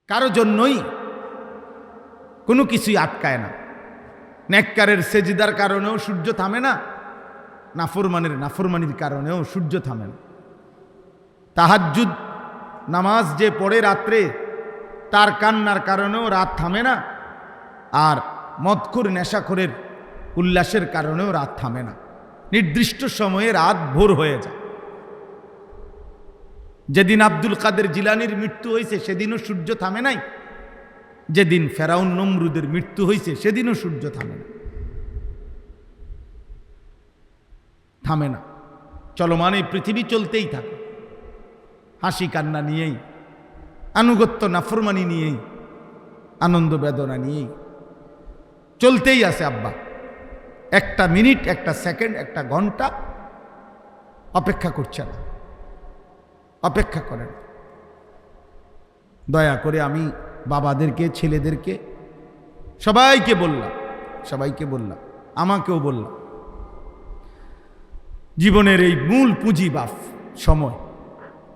কারো জন্যই কোনো কিছুই আটকায় না। নেককারের সেজদার কারণেও সূর্য থামে না, নাফরমানির কারণেও সূর্য থামে না। তাহাজ্জুদ নামাজ যে পড়ে রাত্রে, তার কান্নার কারণেও রাত থামে না, আর মদখোর নেশাখোরের উল্লাসের কারণেও রাত থামে না। নির্দিষ্ট সময়ে রাত ভোর হয়ে যায়। যেদিন আব্দুল কাদের জিলানির মৃত্যু হয়েছে সেদিনও সূর্য থামে নাই, যেদিন ফেরাউন নমরুদের মৃত্যু হয়েছে সেদিনও সূর্য থামে না, থামে না। চলমান এই পৃথিবী চলতেই থাকে, হাসি কান্না নিয়েই, আনুগত্য নাফরমানি নিয়েই, আনন্দ বেদনা নিয়েই চলতেই আছে। আব্বা একটা মিনিট, একটা সেকেন্ড, একটা ঘন্টা অপেক্ষা করছে না, অপেক্ষা করেন। দয়া করে আমি বাবাদেরকে, ছেলেদেরকে, সবাইকে বললাম, আমাকেও বললাম, জীবনের এই মূল পুঁজি বাফ সময়,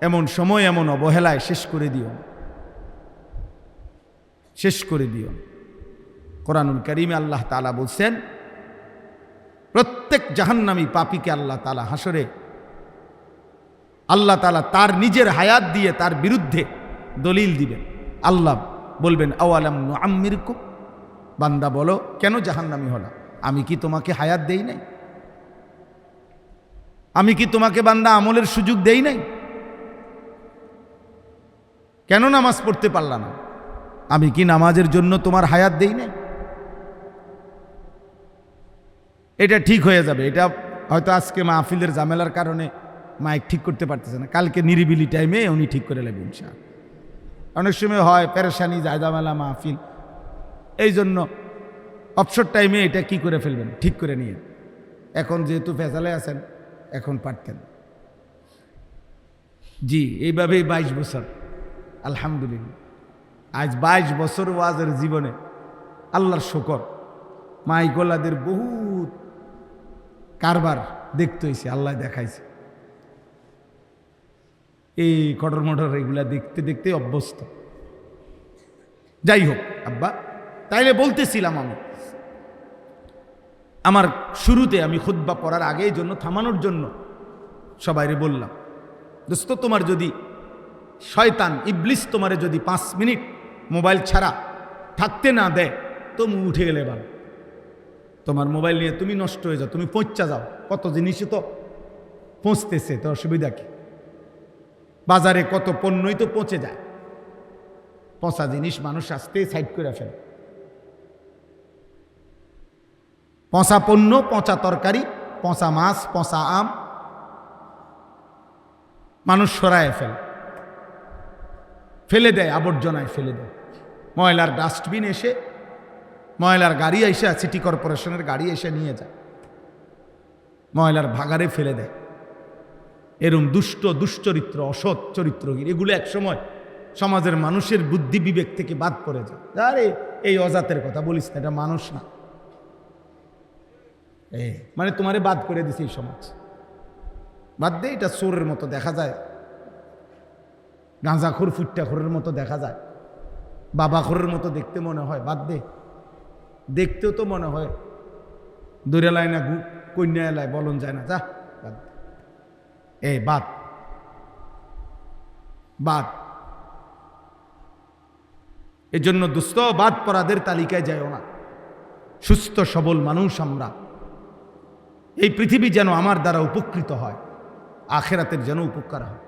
এমন সময় এমন অবহেলায় শেষ করে দিও। কোরআনুল কারীমে আল্লাহ তাআলা বলছেন, প্রত্যেক জাহান্নামী পাপীকে আল্লাহ তাআলা হাসরে আল্লাহ তাআলা তার নিজের হায়াত দিয়ে তার বিরুদ্ধে দলিল দিবেন। আল্লাহ বলবেন, আওয়ালাম নুআম্মিরকুম, বান্দা বলো কেন জাহান্নামী হলা? আমি কি তোমাকে হায়াত দেই নাই? আমি কি তোমাকে বান্দা আমলের সুযোগ দেই নাই? কেন নামাজ পড়তে পারলা না? আমি কি নামাজের জন্য তোমার হায়াত দেই নাই? এটা ঠিক হয়ে যাবে। এটা হয়তো আজকে মাহফিলের ঝামেলার কারণে মাইক ঠিক করতে পারতেছে না, কালকে নিরিবিলি টাইমে উনি ঠিক করে নেবেন ইনশাআল্লাহ। অনেক সময় হয় পেরেশানি, ঝামেলা মাহফিল, এই জন্য অবসর টাইমে এটা কি করে ফেলবেন, ঠিক করে নিয়ে। এখন যেহেতু ফেসালে আছেন, এখন পারতেন। জি, এইভাবেই 22 বছর, আলহামদুলিল্লাহ। আজ 22 বছর ওয়াজের জীবনে আল্লাহর শুকর, মাইকোলাদের বহুত কারবার দেখতে হয়েছে, আল্লাহ দেখাইছে। এই কটর মটর এগুলা দেখতে দেখতে অভ্যস্ত। যাই হোক আব্বা, তাইলে বলতেছিলাম, আমি আমার শুরুতে আমি খুতবা পড়ার আগে এই জন্য থামানোর জন্য সবাইরে বললাম, দোস্ত, তোমার যদি শয়তান ইবলিস তোমারে যদি 5 মিনিট মোবাইল ছাড়া থাকতে না দেয়, তুমি উঠে গেলে ভালো। তোমার মোবাইল নিয়ে তুমি নষ্ট হয়ে যাও, তুমি পৌঁছা যাও। কত জিনিসই তো পৌঁছতেছে, তো অসুবিধা কি? বাজারে কত পণ্যই তো পৌঁছে যায়। পচা জিনিস মানুষ আসতে সাইড করে ফেলে। পচা পণ্য, পচা তরকারি, পচা মাছ, পচা আম মানুষ সরায় ফেলে দেয়, আবর্জনায় ফেলে দেয়। ময়লার ডাস্টবিন এসে, ময়লার গাড়ি এসে, সিটি কর্পোরেশনের গাড়ি এসে নিয়ে যায়, ময়লার ভাগারে ফেলে দেয়। এরম দুশ্চরিত্র, অসৎ চরিত্রহীন, এগুলো একসময় সমাজের মানুষের বুদ্ধি বিবেক থেকে বাদ পড়ে যায়। আরে এই অজাতের কথা বলিস না, এটা মানুষ না, মানে তোমারে বাদ করে দিছে এই সমাজ। বাদ দে, এটা চোরের মতো দেখা যায়, গাঁজাখোর ফুট্টাখোরের মতো দেখা যায়, বাবাখোরের মতো দেখতে মনে হয়। বাদ দে, দেখতেও তো মনে হয় দৌড়ে লাই না কন্যা এলায় বলন যায় না, যা বাদ দে। বাদ। এই জন্য দুস্থ বাদ পরাদের তালিকায় যায়ও না। সুস্থ সবল মানুষ আমরা, এই পৃথিবী যেন আমার দ্বারা উপকৃত হয়, আখেরাতের যেন উপকার হয়।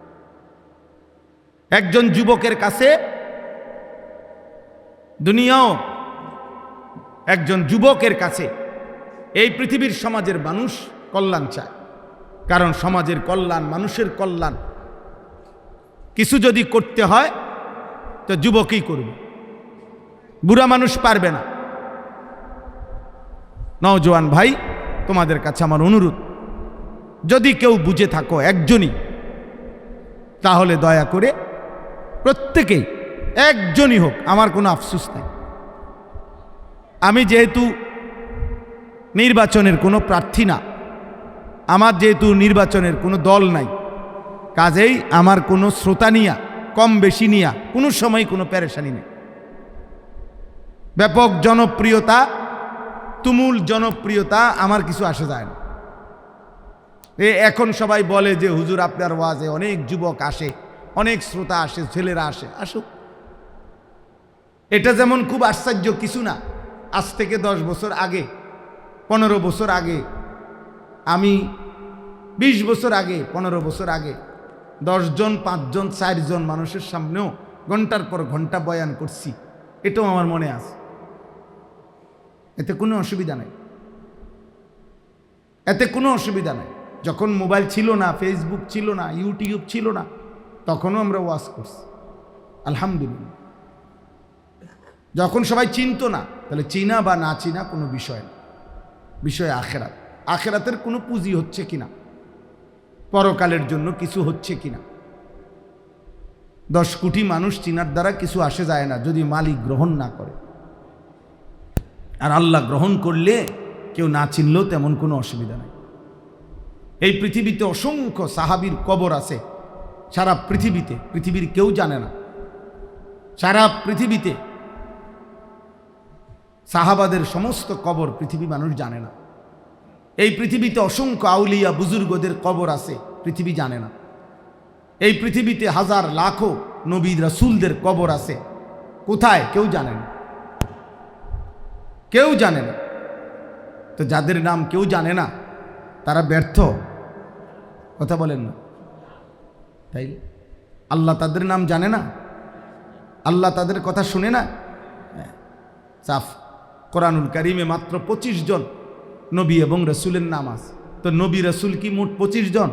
একজন যুবকের কাছে দুনিয়াও, একজন যুবকের কাছে এই পৃথিবীর সমাজের মানুষ কল্যাণ চায়। কারণ সমাজের কল্যাণ, মানুষের কল্যাণ কিছু যদি করতে হয় তো যুবকই করবে, বুড়া মানুষ পারবে না। নওজোয়ান ভাই, তোমাদের কাছে আমার অনুরোধ, যদি কেউ বুঝে থাকো একজনই, তাহলে দয়া করে প্রত্যেকেই, একজনই হোক, আমার কোনো আফসোস নাই। আমি যেহেতু নির্বাচনের কোনো প্রার্থী না, আমার যেহেতু নির্বাচনের কোনো দল নাই, কাজেই আমার কোনো শ্রোতা নিয়া, কম বেশি নিয়া কোনো সময় কোনো পেরেশানি নেই। ব্যাপক জনপ্রিয়তা, তুমুল জনপ্রিয়তা, আমার কিছু আসে যায় না। এখন সবাই বলে যে হুজুর আপনার ওয়াজে অনেক যুবক আসে, অনেক শ্রোতা আসে, ছেলেরা আসে, আসুক। এটা যেমন খুব আশ্চর্য কিছু না। আজ থেকে 10 বছর আগে, 15 বছর আগে, আমি 20 বছর আগে, 15 বছর আগে 10 জন, 5 জন, 4 জন মানুষের সামনেও ঘন্টার পর ঘন্টা বয়ান করছি, এটাও আমার মনে আছে। এতে কোনো অসুবিধা নাই, এতে কোনো অসুবিধা নাই। যখন মোবাইল ছিল না, ফেসবুক ছিল না, ইউটিউব ছিল না, তখনও আমরা ওয়াজ করছি, আলহামদুলিল্লাহ। যখন সবাই চিনতো না, তাহলে চিনা বা না চিনা কোনো বিষয় না, বিষয় আখেরাত। আখেরাতের কোনো পুঁজি হচ্ছে কিনা, পরকালের জন্য কিছু হচ্ছে কিনা। 10 কোটি মানুষ চিনার দ্বারা কিছু আসে যায় না, যদি মালিক গ্রহণ না করে। আর আল্লাহ গ্রহণ করলে কেউ না চিনলেও তেমন কোনো অসুবিধা নাই। এই পৃথিবীতে অসংখ্য সাহাবীর কবর আছে, সারা পৃথিবীতে, পৃথিবীর কেউ জানে না। সারা পৃথিবীতে সাহাবাদের সমস্ত কবর পৃথিবী মানুষ জানে না। এই পৃথিবীতে অসংখ্য আউলিয়া বুজুর্গদের কবর আছে, পৃথিবী জানে না। এই পৃথিবীতে হাজার লাখো নবী রাসূলদের কবর আছে, কোথায় কেউ জানে না, কেউ জানে না। তো যাদের নাম কেউ জানে না তারা ব্যর্থ, কথা বলেন না তাই? আল্লাহ তাদের নাম জানে না, আল্লাহ তাদের কথা শুনে না। সাফ কোরআনুল কারিমে মাত্র 25 জন নবী এবং রসুলের নাম আছে। তো নবী রসুল কি মোট 25 জন?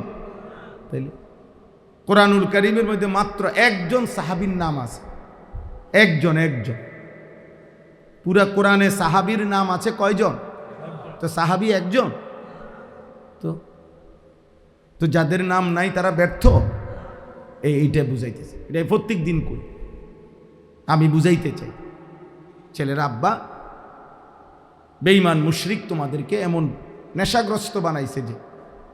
তাইলে কোরআনুল কারিমের মধ্যে মাত্র 1 জন সাহাবীর নাম আছে, একজন। পুরা কোরআনে সাহাবীর নাম আছে কয়জন? তো সাহাবী একজন। তো যাদের নাম নাই তারা ব্যর্থ, এইটা বুঝাইতেছে। এটা প্রত্যেক দিন করি, আমি বুঝাইতে চাই। ছেলেরা, আব্বা বেঈমান মুশরিক তোমাদেরকে এমন নেশাগ্রস্ত বানাইছে যে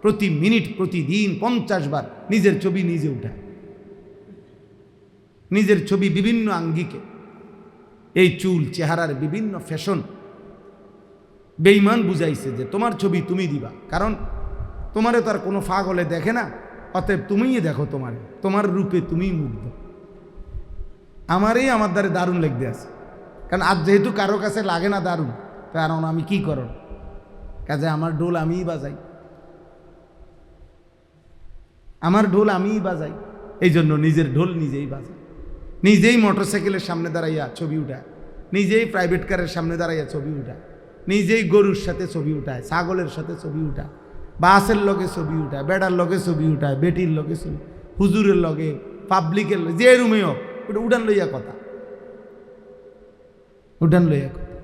প্রতি মিনিট, প্রতিদিন 50 বার নিজের ছবি নিজে উঠায়, নিজের ছবি বিভিন্ন আঙ্গিকে, এই চুল চেহারার বিভিন্ন ফ্যাশন। বেঈমান বুঝাইছে যে তোমার ছবি তুমি দিবা, কারণ তোমারে তো আর কোনো পাগলে দেখে না, অতএব তুমিই দেখো, তোমার রূপে তুমিই মুগ্ধ। আমারই আমার দ্বারে দারুণ লাগতে আছে, কারণ আজ যেহেতু কারো কাছে লাগে না দারুণ, কারণ আমি কি করব, কাজে আমার ঢোল আমিই বাজাই, আমার ঢোল আমিই বাজাই, এই জন্য নিজের ঢোল নিজেই বাজাই। নিজেই মোটরসাইকেলের সামনে দাঁড়াইয়া ছবি উঠায়, নিজেই প্রাইভেট কারের সামনে দাঁড়াইয়া ছবি উঠায়, নিজেই গরুর সাথে ছবি উঠায়, ছাগলের সাথে ছবি উঠায়, বাসের লগে ছবি উঠায়, বেড়ার লগে ছবি উঠায়, বেটির লগে ছবি, হুজুরের লগে, পাবলিকের লগে, যে রুমে হোক, ওটা উঠান লইয়া কথা, উঠান লইয়া কথা।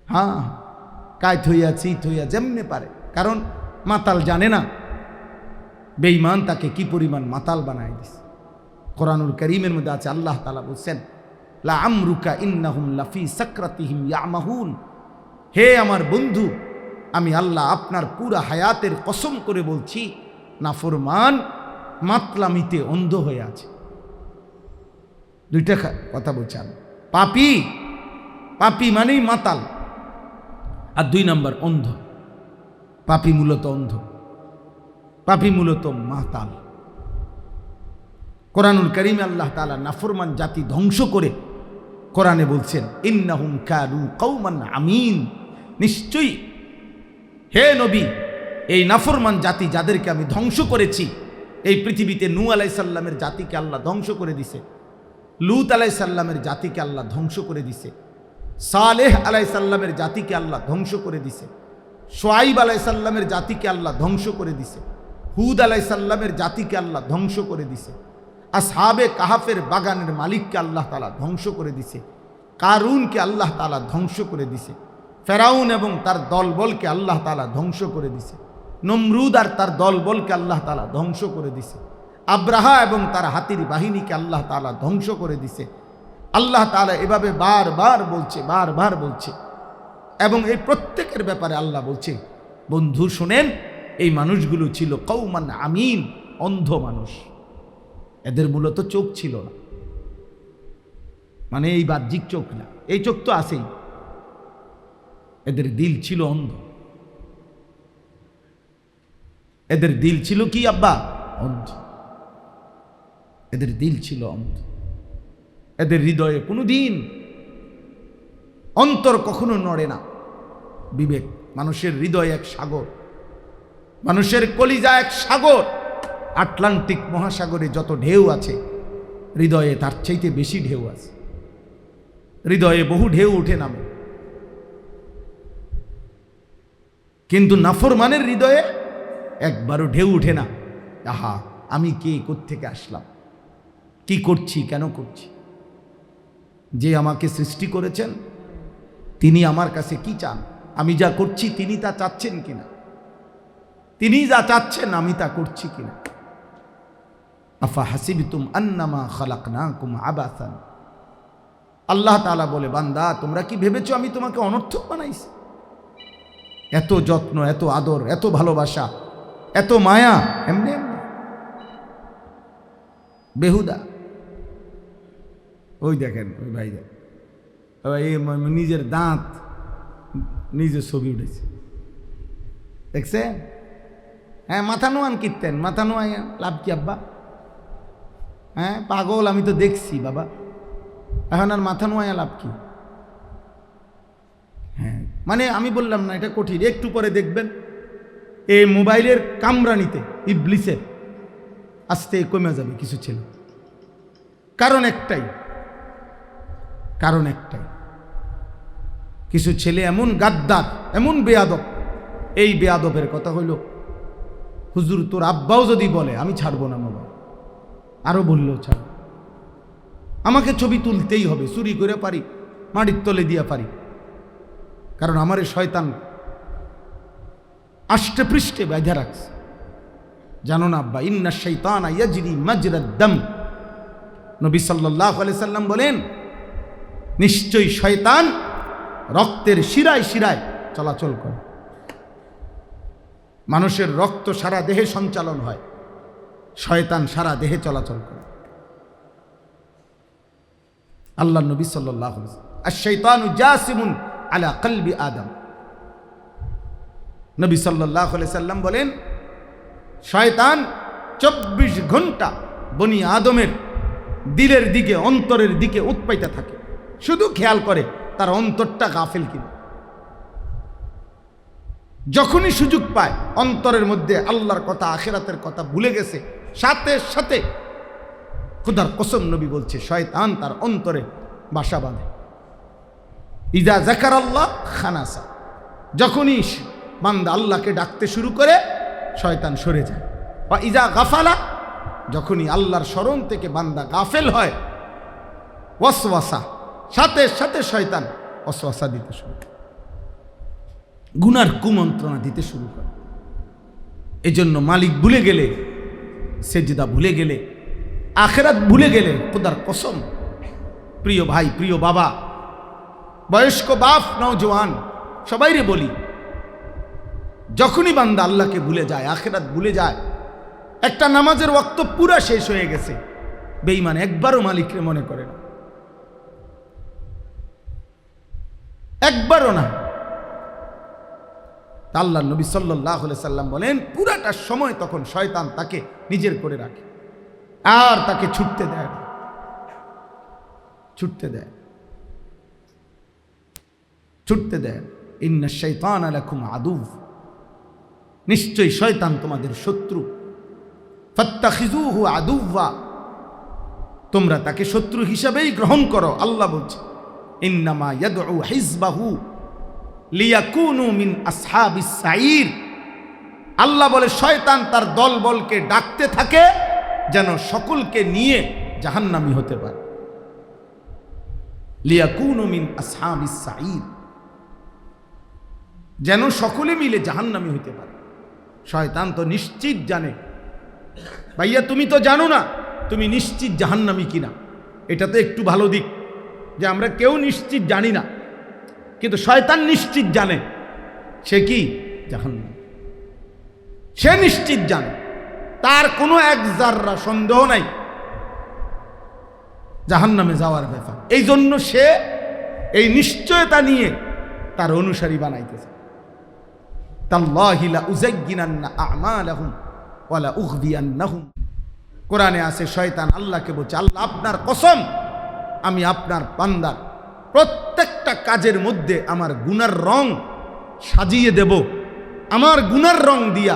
হ্যাঁ, কায়ত হইয়া চিত হইয়া যেমনে পারে, কারণ মাতাল জানে না বেঈমান তাকে কি পরিমাণ মাতাল বানায় দিছে। কোরআনুল কারীমের মধ্যে আছে, আল্লাহ তাআলা বলছেন, লা আমরুকা ইন্নাহুম লাফি সাকরাতিহিম ইয়ামাহুন। হে আমার বন্ধু, আমি আল্লাহ আপনার পুরা হায়াতের কসম করে বলছি, নাফরমান মাতলামিতে অন্ধ হয়ে আছে। দুইটা কথা বলছেন, পাপী, পাপী মানেই মাতাল, আর 2 নম্বর অন্ধ। পাপী মূলত অন্ধ, পাপী মূলত মাতাল। কোরআনুল কারীমে আল্লাহ তাআলা নাফরমান জাতি ধ্বংস করে কোরআনে বলছেন, ইন্নাহুম কানু কওমান আমিন। নিশ্চয়ই হে নবী, এই নাফরমান জাতি যাদেরকে আমি ধ্বংস করেছি, এই পৃথিবীতে নূহ আলাইহিস সালামের জাতিকে আল্লাহ ধ্বংস করে দিছে, লূত আলাইহিস সালামের জাতিকে আল্লাহ ধ্বংস করে দিছে, সালেহ আলাইহিস সালামের জাতিকে আল্লাহ ধ্বংস করে দিছে, শুআইব আলাইহিস সালামের জাতিকে আল্লাহ ধ্বংস করে দিছে, হুদ আলাইহিস সালামের জাতিকে আল্লাহ ধ্বংস করে দিছে, আসহাবে কাহাফের বাগানের মালিককে আল্লাহ তাআলা ধ্বংস করে দিছে, কারুনকে আল্লাহ তাআলা ধ্বংস করে দিছে, ফেরাউন এবং তার দলবলকে আল্লাহ তাআলা ধ্বংস করে দিছে, নমরুদ আর তার দলবলকে আল্লাহ তাআলা ধ্বংস করে দিছে, আব্রাহা এবং তার হাতির বাহিনীকে আল্লাহ তাআলা ধ্বংস করে দিছে। আল্লাহ তাআলা এভাবে বারবার বলছে, এবং এই প্রত্যেকের ব্যাপারে আল্লাহ বলছে, বন্ধু শুনেন, এই মানুষগুলো ছিল কওমান আমিন, অন্ধ মানুষ। এদের মূলত চোখ ছিল না, মানে এই বাহ্যিক চোখ না, এই চোখ তো আছেই, এদের দিল ছিল অন্ধ। এদের দিল ছিল কি আব্বা? অন্ধ। এদের দিল ছিল অন্ধ। এদের হৃদয়ে কোনো দিন অন্তর কখনো নড়ে না। বিবেক, মানুষের হৃদয় এক সাগর, মানুষের কলিজা এক সাগর। আটলান্টিক মহাসাগরে যত ঢেউ আছে, হৃদয়ে তার চাইতে বেশি ঢেউ আছে। হৃদয়ে বহু ঢেউ উঠে নামে, কিন্তু নাফরমানের হৃদয়ে একবারও ঢেউ উঠে না। আহা, আমি কে, কোত্থেকে আসলাম, কি করছি, কেন করছি? যে আমাকে সৃষ্টি করেছেন তিনি আমার কাছে কি চান? আমি যা করছি তিনি তা চাচ্ছেন কিনা? তিনি যা চাচ্ছেন আমি তা করছি কিনা? আফা হাসিবতুম আন্নামা খালাকনাকুম আবাসান। আল্লাহ তাআলা বলে, বান্দা তোমরা কি ভেবেছো আমি তোমাকে অনর্থক বানাইছি? এত যত্ন, এত আদর, এত ভালোবাসা, এত মায়া এমনি এমনি বেহুদা। ওই দেখেন ওই ভাই নিজের দাঁত নিজের ছবি উঠেছে, দেখছেন? হ্যাঁ, মাথা নোয়ান কীর্তেন, মাথা নোয়াই লাভ কি আব্বা? হ্যাঁ পাগল, আমি তো দেখছি বাবা, এখন আর মাথা নোয়াইয়া লাভ কি? হ্যাঁ মানে আমি বললাম না এটা কঠিন, একটু পরে দেখবেন এই মোবাইলের কামরানিতে ইবলিসের আস্তে কমে যাবে কিছু ছেলে। কারণ একটাই, কিছু ছেলে এমন গাদ্দার, এমন বেয়াদব। এই বেয়াদবের কথা হইল, হুজুর তোর আব্বাও যদি বলে আমি ছাড়বো না মোবাইল, আরো বললেও ছাড়ব, আমাকে ছবি তুলতেই হবে, চুরি করে পারি, মাটির তলে দিয়া পারি, কারণ আমারে শয়তান আষ্টে পৃষ্ঠে বেঁধে রাখছে। জানো না আব্বা, ইন্না শাইতানা ইয়াজরি মাজরাদ দাম। নবী সাল্লাল্লাহু আলাইহি সাল্লাম বলেন, নিশ্চয়ই শয়তান রক্তের শিরায় শিরায় চলাচল করে। মানুষের রক্ত সারা দেহে সঞ্চালন হয়, শয়তান সারা দেহে চলাচল করে। আল্লাহ নবী সাল্লাল্লাহু আলাইহি ওয়াসাল্লাম, আশ-শাইতানু জাসিমুন আলা কলবি আদম। নবী সাল্লাল্লাহু আলাইহি সাল্লাম বলেন, শয়তান 24 ঘন্টা বনি আদমের দিলের দিকে, অন্তরের দিকে উৎপাইতে থাকে, শুধু খেয়াল করে তার অন্তরটা গাফিল কিনা। যখনই সুযোগ পায় অন্তরের মধ্যে আল্লাহর কথা, আখিরাতের কথা ভুলে গেছে, সাথে সাথে খোদার কসম নবী বলছে শয়তান তার অন্তরে বাসা বাঁধে। ইজা যাকারাল্লাহ খানাসা, যখনই বান্দা আল্লাহকে ডাকতে শুরু করে শয়তান সরে যায়। বা ইজা গাফালা, যখনই আল্লাহর স্মরণ থেকে বান্দা গাফেল হয়, ওয়াসওয়াসা, সাথে সাথে শয়তান ওয়াসওয়াসা দিতে শুরু করে, গুনার কুমন্ত্রণা দিতে শুরু করে। এজন্য মালিক ভুলে গেলে, সেজদা ভুলে গেলে, আখিরাত ভুলে গেলে, খোদার কসম প্রিয় ভাই, প্রিয় বাবা, বয়স্ক বাপ, নওজোয়ান সবাইরে বলি, যখনই বান্দা আল্লাহকে ভুলে যায়, আখিরাত ভুলে যায়, একটা নামাজের ওয়াক্ত পুরা শেষ হয়ে গেছে, বেঈমান একবারও মালিককে মনে করে না, একবারও না। আল্লাহ নবী সাল্লাল্লাহু আলাইহি সাল্লাম বলেন, পুরাটা সময় তখন শয়তান তাকে নিজের করে রাখে, আর তাকে ছুটতে দেয় না, ছুটতে দেয়, ছুটতে দেয়। ইন্না শাইতানা লাকুম আদুব, নিশ্চয়ই শয়তান তোমাদের শত্রু। ফাত্তাখিজুহু আদুওয়া, তোমরা তাকে শত্রু হিসাবেই গ্রহণ করো। আল্লাহ বলছে, ইন্নামা ইয়াদউ হিজবাহু লিয়াকুনু মিন আসহাবিস সাঈর। আল্লাহ বলে শয়তান তার দলবলকে ডাকতে থাকে যেন সকলকে নিয়ে জাহান্নামী হতে পারে। লিয়াকুনু মিন আসহাবিস সাঈর, যেন সকলে মিলে জাহান্নামী হতে পারে। শয়তান তো নিশ্চিত জানে, ভাইয়া তুমি তো জানো না তুমি নিশ্চিত জাহান্নামী কিনা। এটা তো একটু ভালো দিক যে আমরা কেউ নিশ্চিত জানি না, কিন্তু শয়তান নিশ্চিত জানে সে কি জাহান্নামী, সে নিশ্চিত জানে, তার কোনো এক জাররা সন্দেহ নাই জাহান্নামে যাওয়ার ব্যাপার। এই জন্য সে এই নিশ্চয়তা নিয়ে তার অনুসারী বানাইতেছে। তাল্লাহি লা উযায়্যিনান্না আ'মালাহুম ওয়া লা উগবিয়ান্নাহুম। কোরআনে আছে শয়তান আল্লাহকে বলছে, আল্লাহ আপনার কসম, আমি আপনার বান্দার প্রত্যেকটা কাজের মধ্যে আমার গুনার রং সাজিয়ে দেব, আমার গুনার রং দিয়া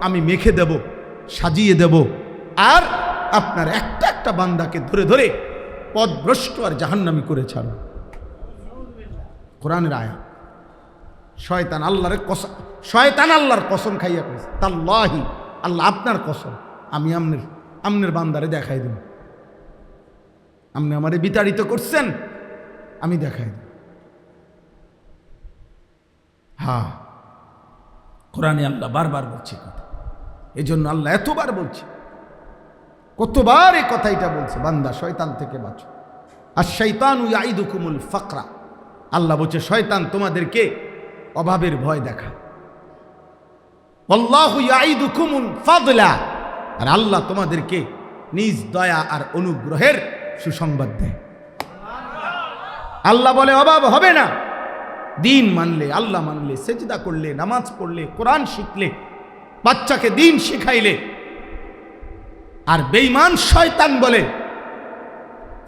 আমি মেখে দেব, সাজিয়ে দেব, আর আপনার একটা একটা বান্দাকে ধরে ধরে পথভ্রষ্ট আর জাহান্নামী করে ছাড়ব। কোরআনের আয়াত। শয়তান আল্লাহর কসম, শয়তান আল্লাহর কসম খাইয়া কইছে, তাল্লাহি, আল্লাহ আপনার কসম, আমি আমনের বান্দারে দেখাই দেব, আপনি আমারে বিতাড়িত করছেন, আমি দেখাই দেব। হ্যাঁ, কোরআনে আল্লাহ বারবার বলছে কথা, এই জন্য আল্লাহ এতবার বলছে, কতবার এই কথাইটা বলছে, বান্দা শয়তান থেকে বাঁচো। আর শাইতানু ইয়াইদুকুমুল ফাকরা, আল্লাহ বলছে শয়তান তোমাদেরকে অভাবের ভয় দেখা। আল্লাহু ইয়াইদুকুমুল ফাদলা, আর আল্লাহ তোমাদেরকে নিজ দয়া আর অনুগ্রহের সুসংবাদ দেয়। আল্লাহ বলে অভাব হবে না, দিন মানলে, আল্লাহ মানলে, সেজদা করলে, নামাজ পড়লে, কোরআন শিখলে, বাচ্চাকে দিন শিখাইলে। আর বেঈমান শয়তান বলে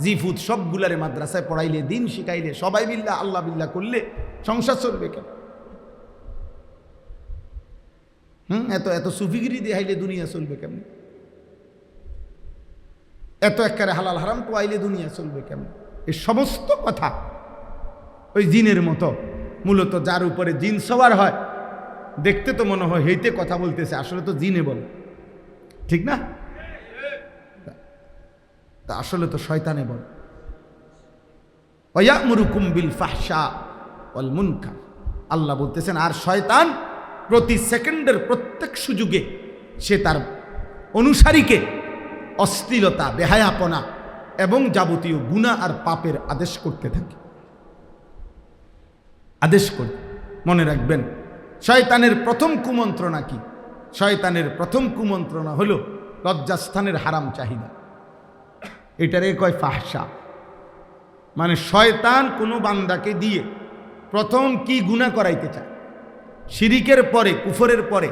জিফুত সবগুলারে মাদ্রাসায় পড়াইলে, দিন শিখাইলে, সবাই বিল্লাহ আল্লাহ বিল্লাহ করলে সংসার চলবে কেন? এত এত সুফিগিরি দেখাইলে দুনিয়া চলবে কেমন? এত একবারে হালাল হারাম পোয়াইলে দুনিয়া চলবে কেমন? এই সমস্ত কথা ওই জিনের মতো, মূলত যার উপরে জিন সওয়ার হয়, দেখতে তো মনে হয় হেইতে কথা বলতেছে, আসলে তো জিনে বলে, ঠিক না? তা আসলে তো শয়তানে বলে। ওয়ায়ামুরুকুম বিল ফাহশা ওয়াল মুনকার, আল্লাহ বলতেছেন, আর শয়তান প্রতি সেকেন্ডের প্রত্যেক সুযোগে সে তার অনুসারীকে অশ্লীলতা, বেহায়াপনা এবং যাবতীয় গুনাহ আর পাপের আদেশ করতে থাকে, আদেশ করে। মনে রাখবেন, শয়তানের প্রথম কুমন্ত্রণা কি? শয়তানের প্রথম কুমন্ত্রণা হলো লজ্জাস্থানের হারাম চাহিদা। এটারে কয় ফাহশা। মানে শয়তান কোনো বান্দাকে দিয়ে প্রথম কি গুনাহ করাইতে চায়, শিরিকের পরে, কুফরের পরে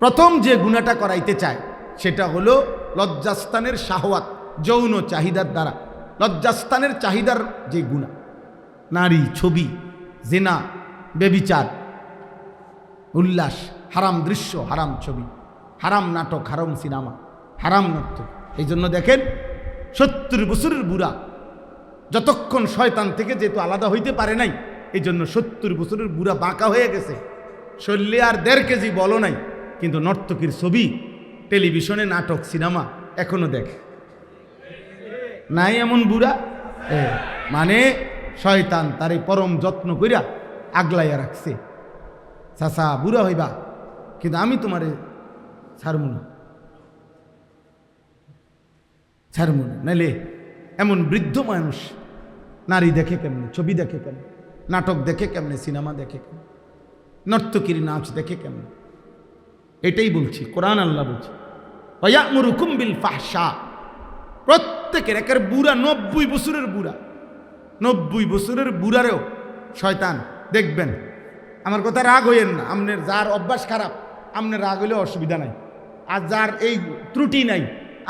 প্রথম যে গুনাহটা করাইতে চায় সেটা হলো লজ্জাস্থানের শাহওয়াত, যৌন চাহিদার দ্বারা লজ্জাস্থানের চাহিদার যে গুনাহ, নারী, ছবি, জিনা, বেবিচার, উল্লাস, হারাম দৃশ্য, হারাম ছবি, হারাম নাটক, হারাম সিনেমা, হারাম নৃত্য। এই জন্য দেখেন 70 বছরের বুড়া যতক্ষণ শয়তান থেকে যেহেতু আলাদা হইতে পারে নাই, এই জন্য 70 বছরের বুড়া বাঁকা হয়ে গেছে, শরীরে আর 1.5 কেজি বলো নাই, কিন্তু নর্তকীর ছবি, টেলিভিশনে নাটক, সিনেমা এখনো দেখে নাই এমন বুড়া। মানে শয়তান তার এই পরম যত্ন কইরা আগলাইয়া রাখছে, চাচা বুড়া হইবা কিন্তু আমি তোমারে ছাড়ব না, ছাড়ব না। নাইলে এমন বৃদ্ধ মানুষ নারী দেখে কেমনে, ছবি দেখে কেমনে, নাটক দেখে কেমনে, সিনেমা দেখে কেমনে, নর্তকীর নাচ দেখে কেমনে? এটাই বলছি, কোরআন আল্লাহ বলছে ওয়ায়ামুরুকুম বিল ফাহশা। প্রত্যেকের, একের বুড়া 90 বছরের বুড়া, 90 বছরের বুড়ারেও শয়তান দেখবেন। আমার কথা রাগ হইয়েন না, আপনার যার অভ্যাস খারাপ আপনার রাগ হইলে অসুবিধা নাই, আর যার এই ত্রুটি নাই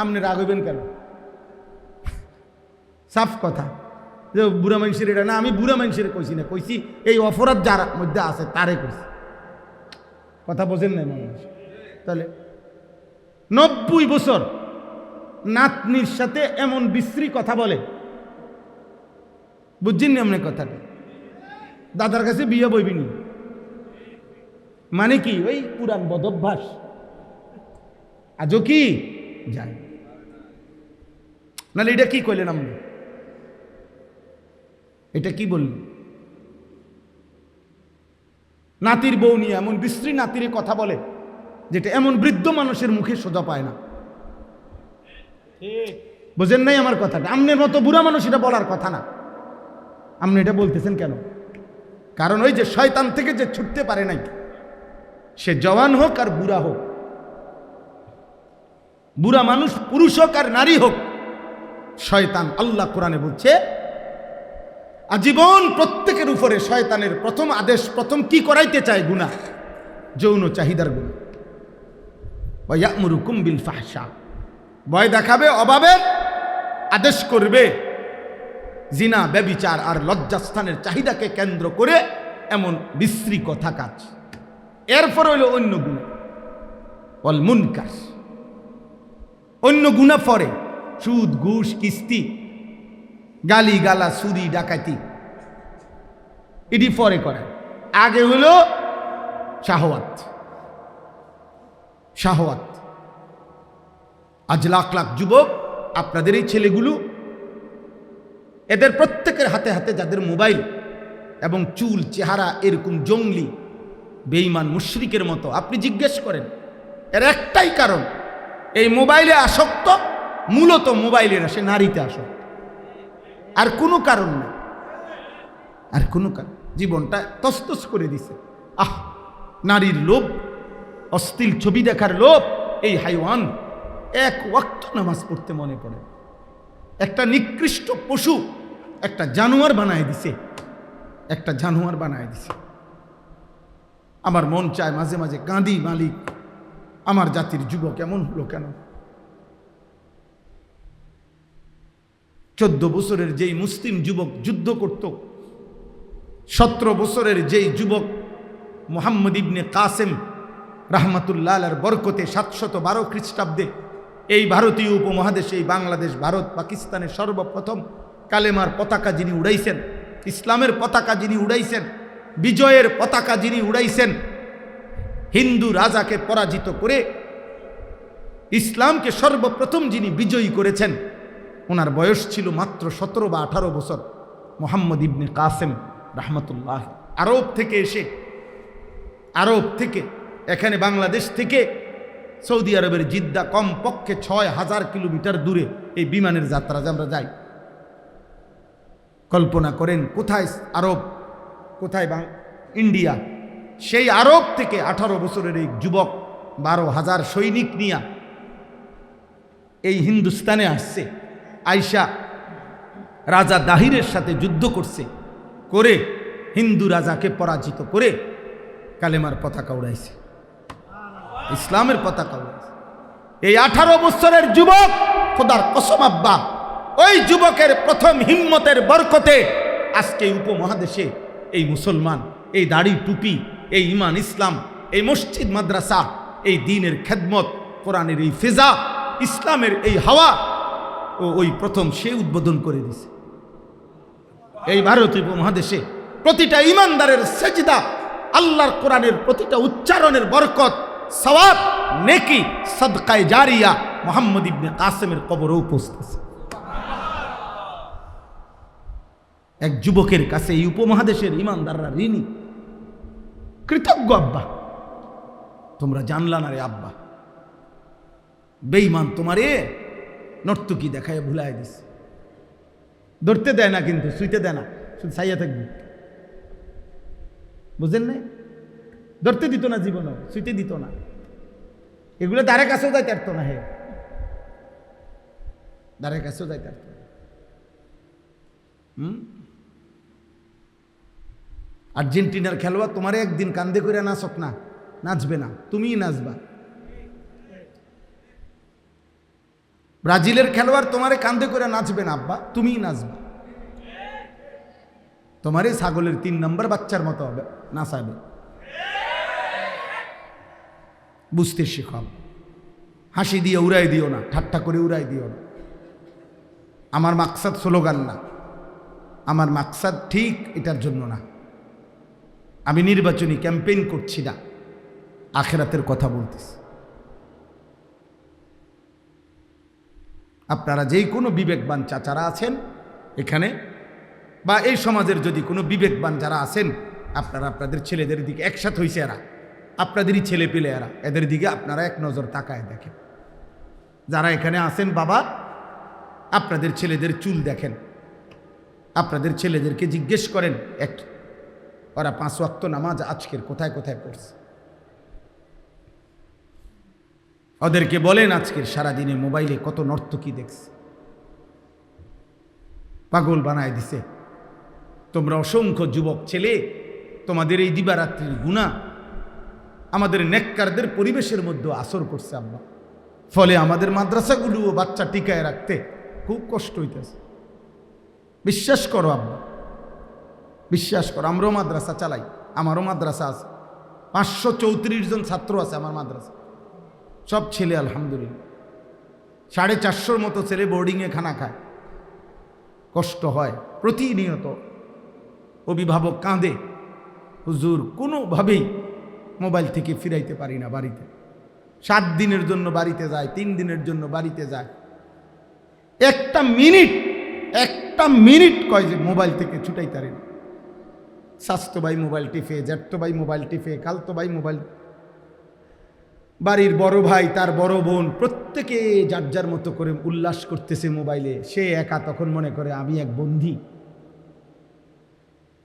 আপনি রাগ হইবেন কেন? সাফ কথা যে বুড়া মানুষের এটা না, আমি বুড়া মানুষের কইছি না, কইছি এই অপরাধ যার মধ্যে আছে তারে কইছি। কথা বোঝেন নাই মানুষ? তাহলে 90 বছর নাতনির সাথে এমন বিশ্রী কথা বলে, বুঝছেন না আপনি কথাটা? দাদার কাছে বিয়ে বইবিনি মানে কি? ওই পুরান বদভ্যাস আজও কি যায়। নাহলে এটা কি কইলেন আপনি? এটা কি বললেন? নাতির বউ নিয়ে এমন বিশ্রী নাতির কথা বলে যেটা এমন বৃদ্ধ মানুষের মুখে সোজা পায় না। বুঝেন নাই আমার কথাটা? আমনের মতো বুড়া মানুষ এটা বলার কথা না। আপনি এটা বলতেছেন কেন? কারণ ওই যে শয়তান থেকে যে ছুটতে পারে নাই, সে জওয়ান হোক আর বুড়া হোক, বুড়া মানুষ পুরুষ হোক আর নারী হোক, শয়তান, আল্লাহ কোরআনে বলছে আজীবন প্রত্যেকের উপরে শয়তানের প্রথম আদেশ, প্রথম কি করাইতে চায়? গুনাহ, যৌন চাহিদার গুনাহ। ওয়া ইয়া'মুরুকুম বিল ফাহশা, ভয় দেখাবে, অভাবের আদেশ করবে, জিনা, ব্যভিচার আর লজ্জাস্থানের চাহিদাকে কেন্দ্র করে এমন বিশ্রী কথা কাজ। এরপর হইল অন্য গুনাহ, ওয়াল মুনকার, অন্য গুনাহ পরে, সুদ, ঘুষ, কিস্তি, গালি গালা, চুরি, ডাকাতি, এটি পরে করে। আগে হইল শাহওয়াত। শাহওয়াত। আজ লাখ লাখ যুবক, আপনাদের এই ছেলেগুলো, এদের প্রত্যেকের হাতে হাতে যাদের মোবাইল এবং চুল, চেহারা এরকম জঙ্গলি, বেঈমান, মুশরিকের মতো, আপনি জিজ্ঞেস করেন, এর একটাই কারণ, এই মোবাইলে আসক্ত, মূলত মোবাইলের সে নারীতে আসক্ত, আর কোনো কারণ না, আর কোনো কারণ। জীবনটা তসতস করে দিছে। নারীর লোভ, অশ্লীল ছবি দেখার লোভ। এই হাইওয়ান এক ওয়াক্ত নামাজ পড়তে মনে পড়ে, একটা নিকৃষ্ট পশু, একটা জানোয়ার বানায় দিছে, একটা জানোয়ার বানায় দিছে। আমার মন চায় মাঝে মাঝে কাঁদি, মালিক, আমার জাতির যুবক এমন হলো কেন? 14 বছরের যেই মুসলিম যুবক যুদ্ধ করত, 17 বছরের যেই যুবক মুহাম্মদ ইবনে কাসেম রাহমাতুল্লাহ আলাইহির বরকতে 712 খ্রিস্টাব্দে এই ভারতীয় উপমহাদেশে, এই বাংলাদেশ, ভারত, পাকিস্তানের সর্বপ্রথম কালেমার পতাকা যিনি উড়াইছেন, ইসলামের পতাকা যিনি উড়াইছেন, বিজয়ের পতাকা যিনি উড়াইছেন, হিন্দু রাজাকে পরাজিত করে ইসলামকে সর্বপ্রথম যিনি বিজয়ী করেছেন, ওনার বয়স ছিল মাত্র 17 বা 18 বছর। মুহাম্মদ ইবনে কাসেম রাহমাতুল্লাহ আরব থেকে এসে, আরব থেকে এখানে বাংলাদেশ থেকে সৌদি আরবের জিদ্দা কমপক্ষে 6000 কিলোমিটার দূরে এই বিমানের যাত্রা যে আমরা যাই, কল্পনা করেন কোথায় আরব, কোথায় ইন্ডিয়া, সেই আরব থেকে 18 বছরের এই যুবক 12,000 সৈনিক নিয়ে এই হিন্দুস্তানে আসছে, আয়শা রাজা দাহিরের সাথে যুদ্ধ করছে, করে হিন্দু রাজাকে পরাজিত করে কালেমার পতাকা উড়াইছে, ইসলামের পতাকা উড়াইছে। এই 18 বছরের যুবক, খোদার কসম আব্বা, ওই যুবকের প্রথম হিম্মতের বরকতে আজকে উপমহাদেশে এই মুসলমান, এই দাড়ি টুপি, এই ইমান ইসলাম, এই মসজিদ মাদ্রাসা, এই দ্বীনের খেদমত, কোরআনের এই ফিজা, ইসলামের এই হাওয়া, ও ওই প্রথম সে উদ্বোধন করে দিছে। এই ভারতীয় উপমহাদেশে প্রতিটা ইমানদারের সেজদা, আল্লাহর কোরআনের প্রতিটা উচ্চারণের বরকত, সওয়াব, নেকি, সাদকায়ে জারিয়া মুহাম্মদ ইবনে কাসেমের কবরে উপস্থিত। এক যুবকের কাছে এই উপমহাদেশের ইমানদাররা ঋণী, কৃতজ্ঞ। আব্বা, তোমরা জানলা না রে আব্বা, বেঈমান তোমারে নর্তকী দেখায় ভুলায় দিস, ধরতে দেয় না, কিন্তু শুইতে দেয় না, শুধু ছাইয়া থাকবি, বুঝেন নাই? ধরতে দিত না, জীবনও শুইতে দিত না, এগুলো দ্বারে কাছেও যাইতে পারতো না, হে দ্বারে কাছেও যাইতে পারতো না। আর্জেন্টিনার খেলোয়াড় তোমারে একদিন কান্দে করে নাচক না, নাচবে না, তুমিই নাচবা। ব্রাজিলের খেলোয়াড় তোমারে কান্দে করে নাচবে না আব্বা, তুমিই নাচবা। তোমারই ছাগলের 3 নম্বর বাচ্চার মতো হবে, নাচাবে। বুঝতে শেখাও, হাসি দিয়ে উড়াই দিও না, ঠাট্টা করে উড়াই দিও না। আমার মাকসাদ স্লোগান না, আমার মাকসাদ ঠিক এটার জন্য না। আমি নির্বাচনী ক্যাম্পেইন করছি না, আখেরাতের কথা বলতেছি। আপনারা যেই কোনো বিবেকবান চাচারা আছেন এখানে, বা এই সমাজের যদি কোনো বিবেকবান যারা আছেন, আপনারা আপনাদের ছেলেদের দিকে, একসাথে হয়েছে এরা, আপনাদেরই ছেলে পেলে এরা, এদের দিকে আপনারা এক নজর তাকায় দেখেন। যারা এখানে আছেন বাবা, আপনাদের ছেলেদের চুল দেখেন, আপনাদের ছেলেদেরকে জিজ্ঞেস করেন ওরা 5 ওয়াক্ত নামাজ আজকের কোথায় কোথায় পড়ছে। ওদেরকে বলেন আজকের সারাদিনে মোবাইলে কত নর্তকী দেখছে। পাগল বানায় দিছে। তোমরা অসংখ্য যুবক ছেলে, তোমাদের এই দিবারাত্রির গুনাহ আমাদের নেককারদের পরিবেশের মধ্যে আসর করছে আল্লাহ। ফলে আমাদের মাদ্রাসাগুলোও বাচ্চা টিকায় রাখতে খুব কষ্ট হইতেছে। বিশ্বাস করো আব্বা, বিশ্বাস করো। আমরাও মাদ্রাসা চালাই, আমারও মাদ্রাসা আছে, 534 জন ছাত্র আছে আমার মাদ্রাসা, সব ছেলে আলহামদুলিল্লাহ। 450 মতো ছেলে বোর্ডিংয়ে খানা খায়। কষ্ট হয় প্রতিনিয়ত। অভিভাবক কাঁদে, হুজুর কোনোভাবেই মোবাইল থেকে ফিরাইতে পারি না বাড়িতে। 7 দিনের জন্য বাড়িতে যায়, 3 দিনের জন্য বাড়িতে যায়। একটা মিনিট কয় যে মোবাইল থেকে ছুটাই পারে না। স্বাস্থ্য ভাই মোবাইল টিপে, জ্যাঠতো ভাই মোবাইল টিপে, খালতো ভাই মোবাইল, বাড়ির বড় ভাই তার বড় বোন, প্রত্যেকে যার যার মতো করে উল্লাস করতেছে মোবাইলে। সে একা তখন মনে করে আমি এক বন্দী,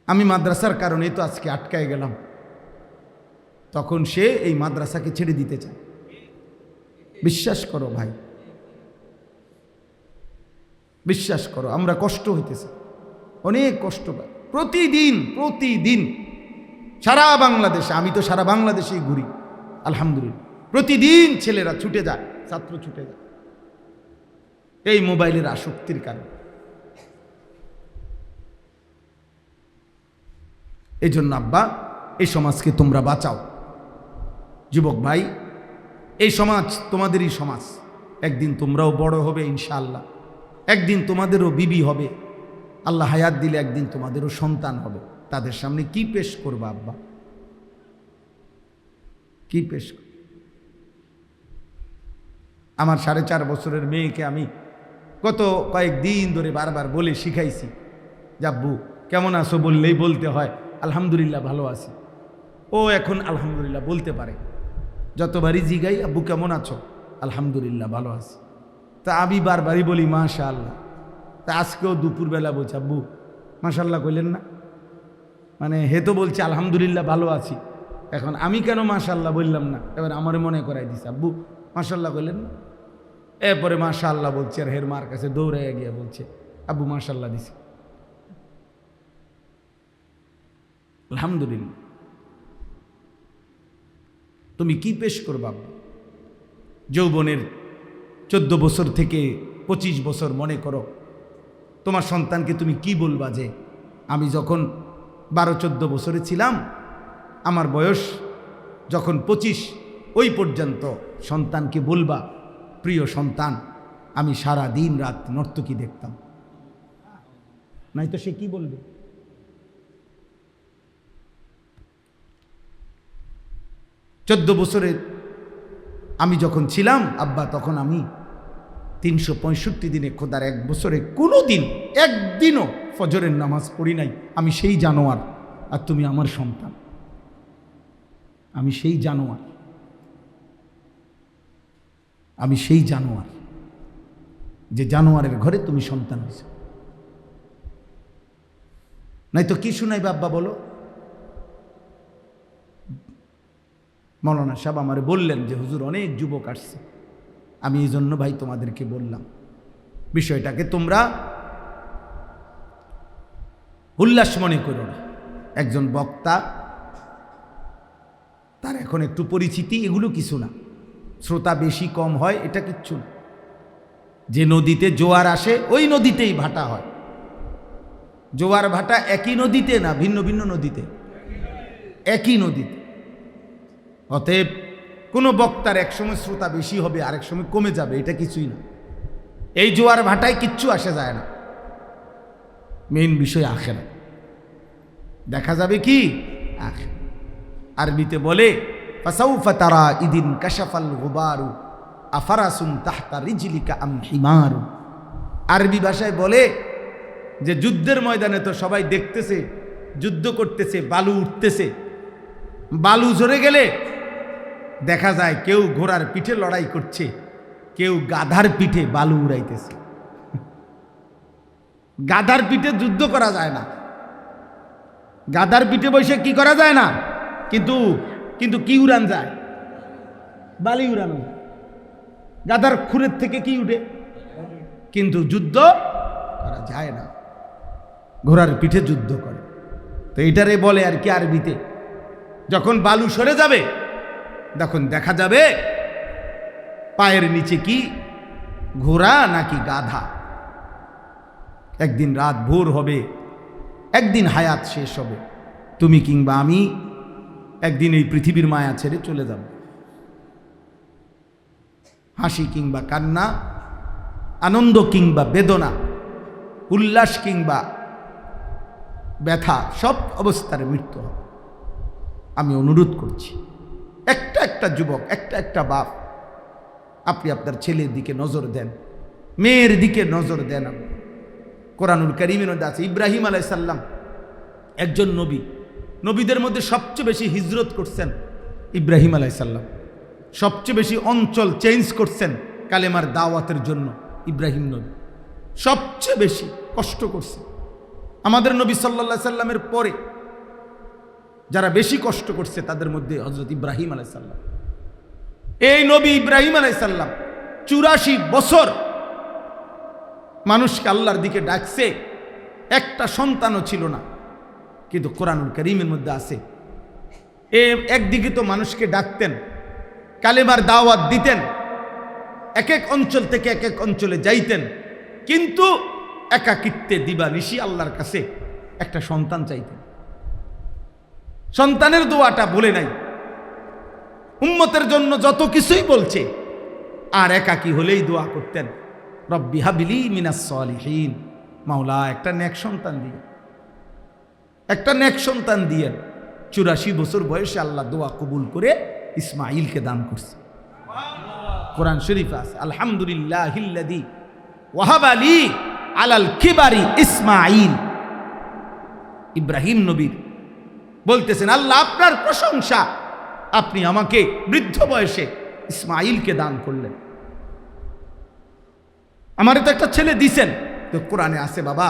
আমি মাদ্রাসার কারণে তো আজকে আটকায় গেলাম। তখন সে এই মাদ্রাসাকে ছেড়ে দিতে চায়। বিশ্বাস করো ভাই, বিশ্বাস করো, আমরা কষ্ট হইতেছে, অনেক কষ্ট পাই প্রতিদিন সারা বাংলাদেশে। আমি তো সারা বাংলাদেশেই ঘুরি আলহামদুলিল্লাহ। প্রতিদিন ছেলেরা ছুটে যায়, ছাত্র ছুটে যায় এই মোবাইলের আসক্তির কারণে। এই জন্য আব্বা, এই সমাজকে তোমরা বাঁচাও। যুবক ভাই, এই সমাজ তোমাদেরই সমাজ। একদিন তোমরাও বড় হবে ইনশাআল্লাহ, একদিন তোমাদেরও বিবি হবে, আল্লাহ হায়াত দিলে একদিন তোমাদেরও সন্তান হবে। তাদের সামনে কি পেশ করবা আব্বা, কি পেশ? আমার 4.5 বছরের মেয়েকে আমি গত কয়েকদিন ধরে বারবার বলে শিখাইছি, আব্বু কেমন আছো বললেই বলতে হয় আলহামদুলিল্লাহ ভালো আছি। ও এখন আলহামদুলিল্লাহ বলতে পারে। যতবারই জিগাই আব্বু কেমন আছো, আলহামদুলিল্লাহ ভালো আছি। তা আমি বারবারই বলি মাশাআল্লাহ। তা আজকেও দুপুরবেলা বলছে আব্বু মাশাআল্লাহ কইলেন না, মানে হে তো বলছে আলহামদুলিল্লাহ ভালো আছি, এখন আমি কেন মাশাআল্লাহ বললাম না? এবার আমার মনে করাই দিছে আব্বু মাশাআল্লাহ কইলেন না। এরপরে মাশাআল্লাহ বলছে, আর হের মার কাছে দৌড়াইয়া গিয়া বলছে আব্বু মাশাআল্লাহ দিছে। আলহামদুলিল্লাহ। তুমি কি পেশ করবা? যৌবনের 14 বছর থেকে 25 বছর মনে করো, তোমার সন্তানকে তুমি কি বলবা যে আমি যখন 12-14 বছরে ছিলাম, আমার বয়স যখন 25, ওই পর্যন্ত সন্তানকে বলবা প্রিয় সন্তান আমি সারা দিন রাত নর্তকী দেখতাম। নাই তো সে কি বলবে? চোদ্দ বছরে আমি যখন ছিলাম আব্বা, তখন আমি 365 দিনে খোদার 1 বছরে কোনো দিন একদিনও ফজরের নামাজ পড়ি নাই। আমি সেই জানোয়ার, আর তুমি আমার সন্তান। আমি সেই জানোয়ার, আমি সেই জানোয়ার যে জানোয়ারের ঘরে তুমি সন্তান হয়েছ। নাই তো কি শুনাইবে আব্বা বলো? মৌলানা সাহেব আমারে বললেন যে হুজুর অনেক যুবক আসছে, আমি এই জন্য ভাই তোমাদেরকে বললাম বিষয়টাকে তোমরা উল্লাস মনে করো না। একজন বক্তা, তার এখন একটু পরিচিতি, এগুলো কিছু না। শ্রোতা বেশি কম হয় এটা কিচ্ছু না। যে নদীতে জোয়ার আসে ওই নদীতেই ভাটা হয়। জোয়ার ভাটা একই নদীতে না, ভিন্ন ভিন্ন নদীতে, একই নদীতে। অতএব কোনো বক্তার একসময় শ্রোতা বেশি হবে, আরেক সময় কমে যাবে, এটা কিছুই না। এই জোয়ার ভাটায় কিচ্ছু আসে যায় না। মেইন বিষয় আখিরাত। দেখা যাবে কি আখিরাত। আরবিতে বলে ফাসাউফা তারা ইদিন কাশাফাল গুবারু আফারাসুম তাহতা রিজলিকা আম হিমারু। আরবি ভাষায় বলে যে যুদ্ধের ময়দানে তো সবাই দেখতেছে, যুদ্ধ করতেছে, বালু উঠতেছে, বালু ঝরে গেলে দেখা যায় কেউ ঘোড়ার পিঠে লড়াই করছে, কেউ গাধার পিঠে বালু উড়াইতেছে। গাধার পিঠে যুদ্ধ করা যায় না, গাধার পিঠে বসে কি করা যায় না, কিন্তু কিন্তু কি উড়ান যায়? বালি উড়ানো। গাধার খুরের থেকে কি উঠে, কিন্তু যুদ্ধ করা যায় না। ঘোড়ার পিঠে যুদ্ধ করে। তো এটারে বলে আর কি আরবিতে, যখন বালু সরে যাবে তখন দেখা যাবে পায়ের নিচে কি ঘোড়া নাকি গাধা। একদিন রাত ভোর হবে, একদিন হায়াত শেষ হবে, তুমি কিংবা আমি একদিন এই পৃথিবীর মায়া ছেড়ে চলে যাব। হাসি কিংবা কান্না, আনন্দ কিংবা বেদনা, উল্লাস কিংবা ব্যথা, সব অবস্থার মৃত্যু হবে। আমি অনুরোধ করছি, একটা একটা যুবক, একটা একটা বাপ, আপনি আপনার ছেলের দিকে নজর দেন, মেয়ের দিকে নজর দেন। কোরআনুল কারীমের মধ্যে আছে ইব্রাহিম আলাইহিস সালাম একজন নবী, নবীদের মধ্যে সবচেয়ে বেশি হিজরত করছেন ইব্রাহিম আলাইহিস সালাম, সবচেয়ে বেশি অঞ্চল চেঞ্জ করছেন কালেমার দাওয়াতের জন্য ইব্রাহিম নবী, সবচেয়ে বেশি কষ্ট করছে। আমাদের নবী সাল্লাল্লাহু আলাইহি সাল্লামের পরে যারা বেশি কষ্ট করছে তাদের মধ্যে হযরত ইব্রাহিম আলাইহিস সালাম। এই নবী ইব্রাহিম আলাইহিস সালাম 84 বছর মানুষকে আল্লাহর দিকে ডাকছে, একটা সন্তানও ছিল না। কিন্তু কোরআনুল কারীমের মধ্যে আছে একদিকে তো মানুষকে ডাকতেন, কালেমার দাওয়াত দিতেন, এক এক অঞ্চল থেকে এক এক অঞ্চলে যাইতেন, কিন্তু একাকিত্বে দিবানিশি আল্লাহর কাছে একটা সন্তান চাইতেন। সন্তানের দোয়াটা বলে নাই, উম্মতের জন্য যত কিছুই বলছে, আর একাকী হলেই দোয়া করতেন, রব্বি হাবলি মিনাস সালিহিন, মাওলা একটা নেক সন্তান দিয়ে, একটা নেক সন্তান দিয়ে। 84 বছর বয়সে আল্লাহ দোয়া কবুল করে ইসমাইলকে দান করছে। কোরআন শরীফ আছে আলহামদুলিল্লাহিল্লাযী ওয়াহাবা লি আলাল কিবারি ইসমাইল। ইব্রাহিম নবী বলতেছেন, আল্লাহ আপনার প্রশংসা, আপনি আমাকে বৃদ্ধ বয়সে ইসমাইলকে দান করলেন। আমারে তো একটা ছেলে দিছেন। তো কোরআনে আছে বাবা,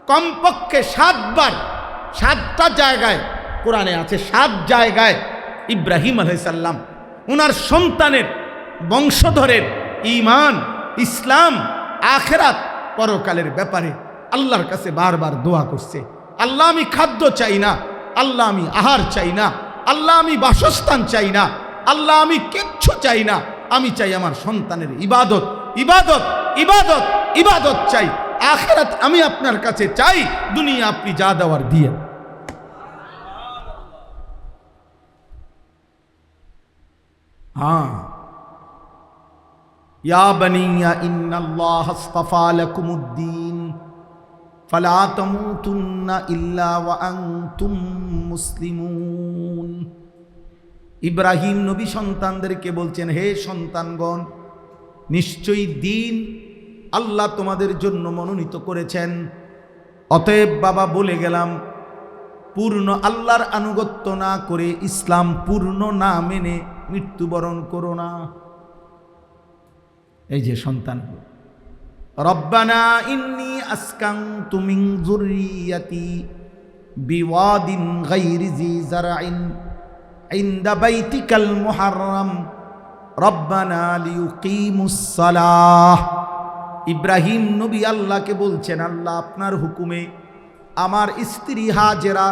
কমপক্ষে 7 বার, 7টা জায়গায় কোরআনে আছে, 7 জায়গায় ইব্রাহিম আলাইহিস সালাম ওনার সন্তানের বংশধরের ঈমান, ইসলাম, আখিরাত, পরকালের ব্যাপারে আল্লাহর কাছে বারবার দোয়া করছে। আল্লাহ আমি খাদ্য চাই না, আল্লাহ আমি আহার চাই না, আল্লাহ আমি বাসস্থান চাই না, আল্লাহ আমি কিচ্ছু চাই না, আমি চাই আমার সন্তানের ইবাদত, ইবাদত, ইবাদত, ইবাদত চাই। আখিরাত আমি আপনার কাছে চাই, দুনিয়া আপনি যা দেওয়ার দিয়ে। হ্যাঁ, ইয়া বানিয়া ইন্নাল্লাহ আসতাফা লাকুমুদ্দিন ফালা তামুতুন্না ইল্লা ওয়া আনতুম মুসলিমুন। ইব্রাহিম নবী সন্তানদেরকে বলছেন, হে সন্তানগণ, নিশ্চয়ই দিন আল্লাহ তোমাদের জন্য মনোনীত করেছেন। অতএব বাবা বলে গেলাম, পূর্ণ আল্লাহর আনুগত্য না করে, ইসলাম পূর্ণ না মেনে মৃত্যুবরণ করো না। এই যে সন্তান, রব্বানা ইন্নী আসকানতু মিন যুররিয়াতি বিওয়াদিন গায়রি জি যারইন ইনদা বাইতিকাল মুহাররাম রব্বানা লিয়ুকিমুস সালাহ। ইব্রাহিম নবী আল্লাহকে বলছেন, আল্লাহ আপনার হুকুমে আমার স্ত্রী হাজেরা,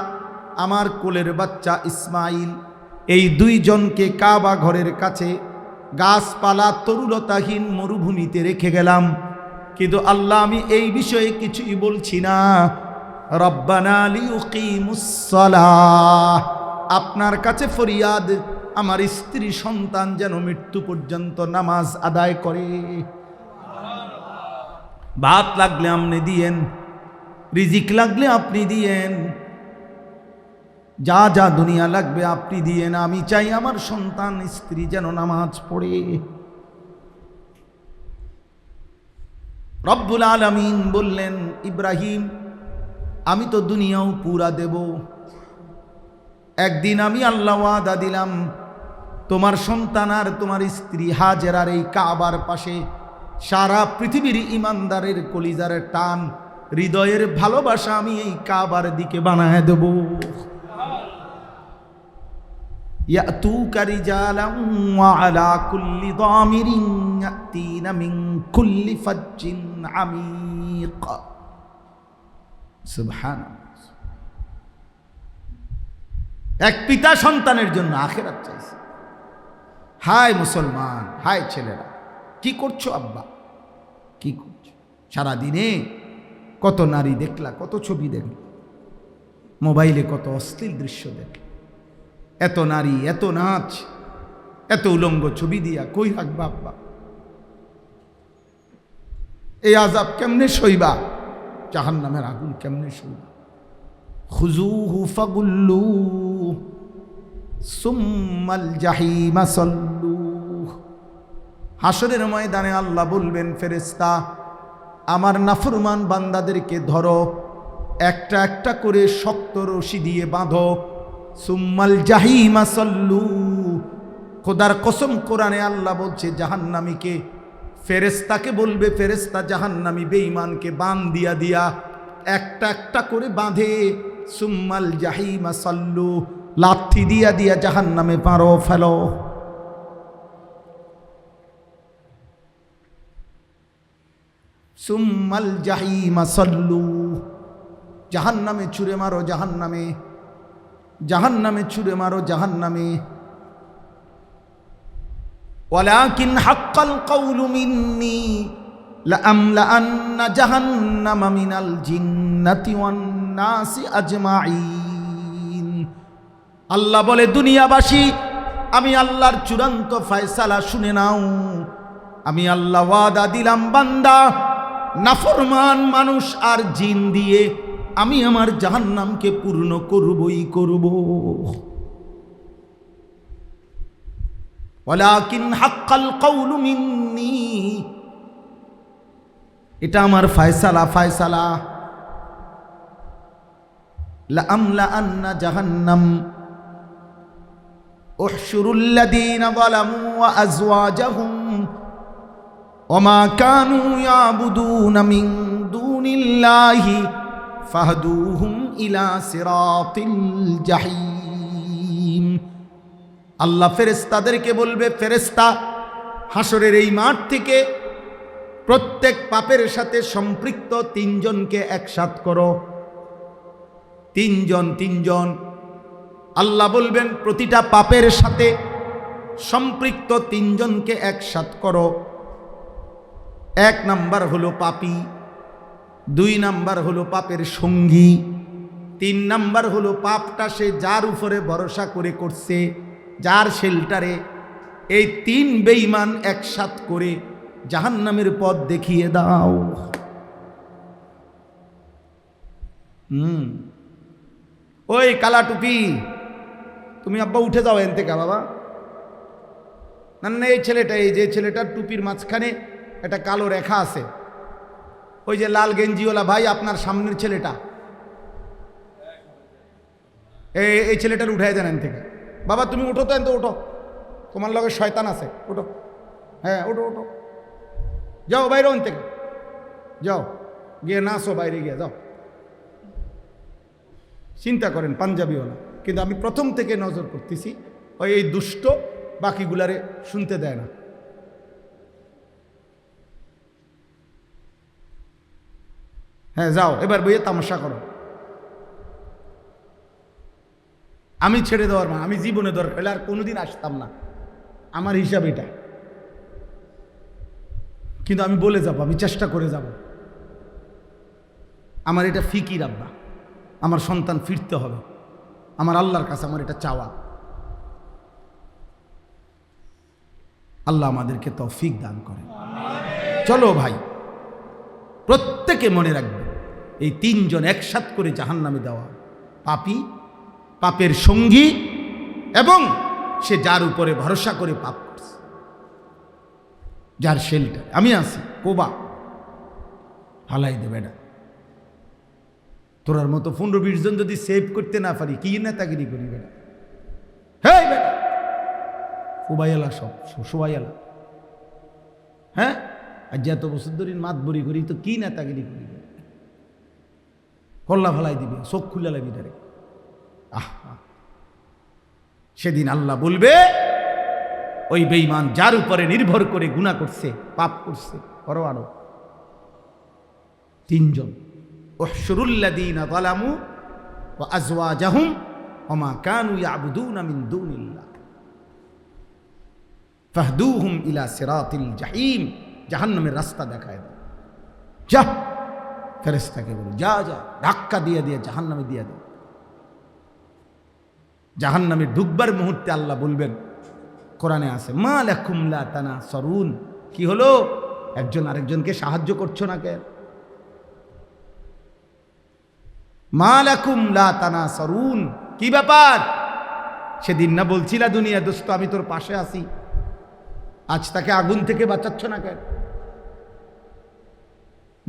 আমার কোলের বাচ্চা ইসমাইল, এই 2 জনকে কাবা ঘরের কাছে গাছপালা তরুলতাহীন মরুভূমিতে রেখে গেলাম। কিন্তু আল্লাহ আমি এই বিষয়ে কিছুই বলছি না। রব্বানা লিয়ুকিমুস সালাহ, আপনার কাছে ফরিয়াদ, আমার স্ত্রী সন্তান যেন মৃত্যু পর্যন্ত নামাজ আদায় করে। ভাত লাগলে আপনি দিয়েন, রিজিক লাগলে আপনি দিয়েন, যা যা দুনিয়া লাগবে আপনি দিয়েন, আমি চাই আমার সন্তান স্ত্রী যেন নামাজ পড়ে। রব্বুল আলামিন বললেন, ইব্রাহিম আমি তো দুনিয়াও পুরা দেব। একদিন আমি আল্লাহ ওয়াদা দিলাম, তোমার সন্তান আর তোমার স্ত্রী হাজেরার এই কাবার পাশে সারা পৃথিবীর ইমানদারের কলিজার টান, হৃদয়ের ভালোবাসা আমি এই কাবার দিকে বানায় দেব। ইয়াতুকা রিজালান ওয়া আলা কুল্লি দামিরিন ইয়াতিনা মিন কুল্লি ফাজ্জিন আমিক। সুবহানাল্লাহ। এক পিতা সন্তানের জন্য আখিরাত চাইছে। হায় মুসলমান, হায় ছেলেরা, কি করছো আব্বা, কি করছো? সারাদিনে কত নারী দেখলা, কত ছবি দেখলা, মোবাইলে কত অশ্লীল দৃশ্য দেখলা, এত নারী, এত নাচ, এত উলঙ্গ ছবি দিয়া কই রাখবা আব্বা? এই আযাব কেমনে সইবা? জাহান্নামের আগুন কেমনে সইবা? খুযূহু ফাগুল্লুহু সুম্মাল জাহিমা সাল্লুহু। হাসরের ময়দানে আল্লাহ বলবেন, ফেরেশতা আমার নাফরমান বান্দাদেরকে ধরো, একটা একটা করে শক্ত রশি দিয়ে বাঁধো, সুম্মাল জাহিমা সাল্লুহু। খোদার কসম, কোরআনে আল্লাহ বলছে জাহান্নামীকে ফেরেশতাকে বলবে, ফেরেশতা জাহান্নামী বেঈমানকে বান দিয়া দিয়া একটা একটা করে বাঁধে, সুম্মাল জাহিমা সাল্লু, লাথি দিয়া দিয়া জাহান্নামে পারো ফেলো। সুম্মাল জাহিমা সাল্লু, জাহান্নামে ছুঁড়ে মারো, জাহান্নামে, জাহান্নামে ছুঁড়ে মারো, জাহান্নামে। ওয়ালাকিন হাক্কাল কাউলু মিন্নি লাআমলাআন্না জাহান্নামা মিনাল জিন্নাতি ওয়ান নাসি আজমাইন। আল্লাহ বলে, দুনিয়াবাসী, আমি আল্লাহর চূড়ান্ত ফয়সালা শুনে নাও। আমি আল্লাহ ওয়াদা দিলাম, বান্দা নাফরমান মানুষ আর জিন দিয়ে আমি আমার জাহান্নামকে পূর্ণ করবই করব। ওয়ালাকিন হাক্কাল কাউলু মিন্নি, এটা আমার ফয়সালা, ফয়সালা। লাআমলাআন্না জাহান্নাম উহশুরুল লাযীনা যালামু ওয়া আযওয়াজাহুম ওমা কানু ইয়াবুদুনা মিন দুনিল্লাহি ফাহদুহুম ইলা সিরাতিল জাহিম। আল্লাহ ফেরেশতাদেরকে বলবে, ফেরেশতা হাসরের এই মাঠ থেকে প্রত্যেক পাপের সাথে সম্পৃক্ত তিনজনকে একসাথ করো। তিনজন, তিনজন। আল্লাহ বলবেন, প্রতিটা পাপের সাথে সম্পৃক্ত তিনজনকে একসাথ করো। এক নাম্বার হলো পাপী, দুই নাম্বার হলো পাপের সঙ্গী, তিন নাম্বার হলো পাপটা সে যার উপরে ভরসা করে করছে, যার শেল্টারে। এই তিন বেঈমান একসাথ করে জাহান্নামের পথ দেখিয়ে দাও। ওই কালা টুপি, তুমি আব্বা উঠে যাও এন থেকে বাবা। না না, এই ছেলেটা, এই যে ছেলেটার টুপির মাঝখানে একটা কালো রেখা আছে, ওই যে লাল গেঞ্জিওয়ালা ভাই, আপনার সামনের ছেলেটা, এই ছেলেটার উঠাই দেন এন থেকে। বাবা তুমি উঠো তো, এন তো উঠো, তোমার লগে শয়তান আছে, উঠো। হ্যাঁ উঠো, উঠো, যাও বাইরে ওন থেকে, যাও গিয়ে নাচো, বাইরে গিয়ে যাও। চিন্তা করেন পাঞ্জাবিওয়ালা, কিন্তু আমি প্রথম থেকে নজর করতেছি, ওই এই দুষ্ট বাকিগুলারে শুনতে দেয় না। হ্যাঁ যাও, এবার বইয়ে তামাশা করো। আমি ছেড়ে দেওয়ার মা, আমি জীবনে দরকার হলে আর কোনোদিন আসতাম না, আমার হিসাব এটা। কিন্তু আমি বলে যাব, আমি চেষ্টা করে যাব। আমার এটা ফিকির আব্বা, আমার সন্তান ফিরতে হবে, আমার আল্লাহর কাছে আমার এটা চাওয়া। আল্লাহ আমাদেরকে তৌফিক দান করে। চলো ভাই, প্রত্যেকে মনে রাখবে, এই তিনজন একসাথ করে জাহান্নামে দেওয়া, পাপী, পাপের সঙ্গী, এবং সে যার উপরে ভরসা করে পাপ করছে, যার শেল্টার। আমি আছি, কোবা হালাই দেবে না। তোরার মতো 15-20 জন যদি সেভ করতে না পারি, কি নেতাগিরি করি বেটা? হ্যাঁ বেটা, কোবাইয়ালা, সব সবাইয়ালা। হ্যাঁ, আর যত বছর ধরে মাত বড়ি করি, তো কি নেতাগিরি করি? কল্লা ফেলাই দিবে, চোখ খুলে লাগি ডারে। সেদিন আল্লাহ বলবে, ওই বেঈমান যার উপরে নির্ভর করে গুনাহ করছে, পাপ করছে, আরো তিনজন, উহশুরুল্লাযীনা যালামু ওয়া আযওয়াজাহুম ওয়া মা কানু ইয়াবুদুনা মিন দুনিল্লাহ ফাহদুহুম ইলা সিরাতিল জাহিম। জাহান্নামের রাস্তা দেখায় দাও। যা, ফেরেশতাকে বলো যা যা, ধাক্কা দিয়ে দিয়ে জাহান্নামে দিয়ে দাও। জাহান্নামে ঢুকবার মুহূর্তে আল্লাহ বলবেন, কোরআনে আছে, মা লাকুম লা তানাসরুন, কি হলো একজন আরেকজনকে সাহায্য করছো না কেন? মা লাকুম লা তানাসরুন, কি ব্যাপার? সেদিন না বলছিলা দুনিয়া দোস্ত আমি তোর পাশে আছি, আজ তাকে আগুন থেকে বাঁচাচ্ছ না কেন?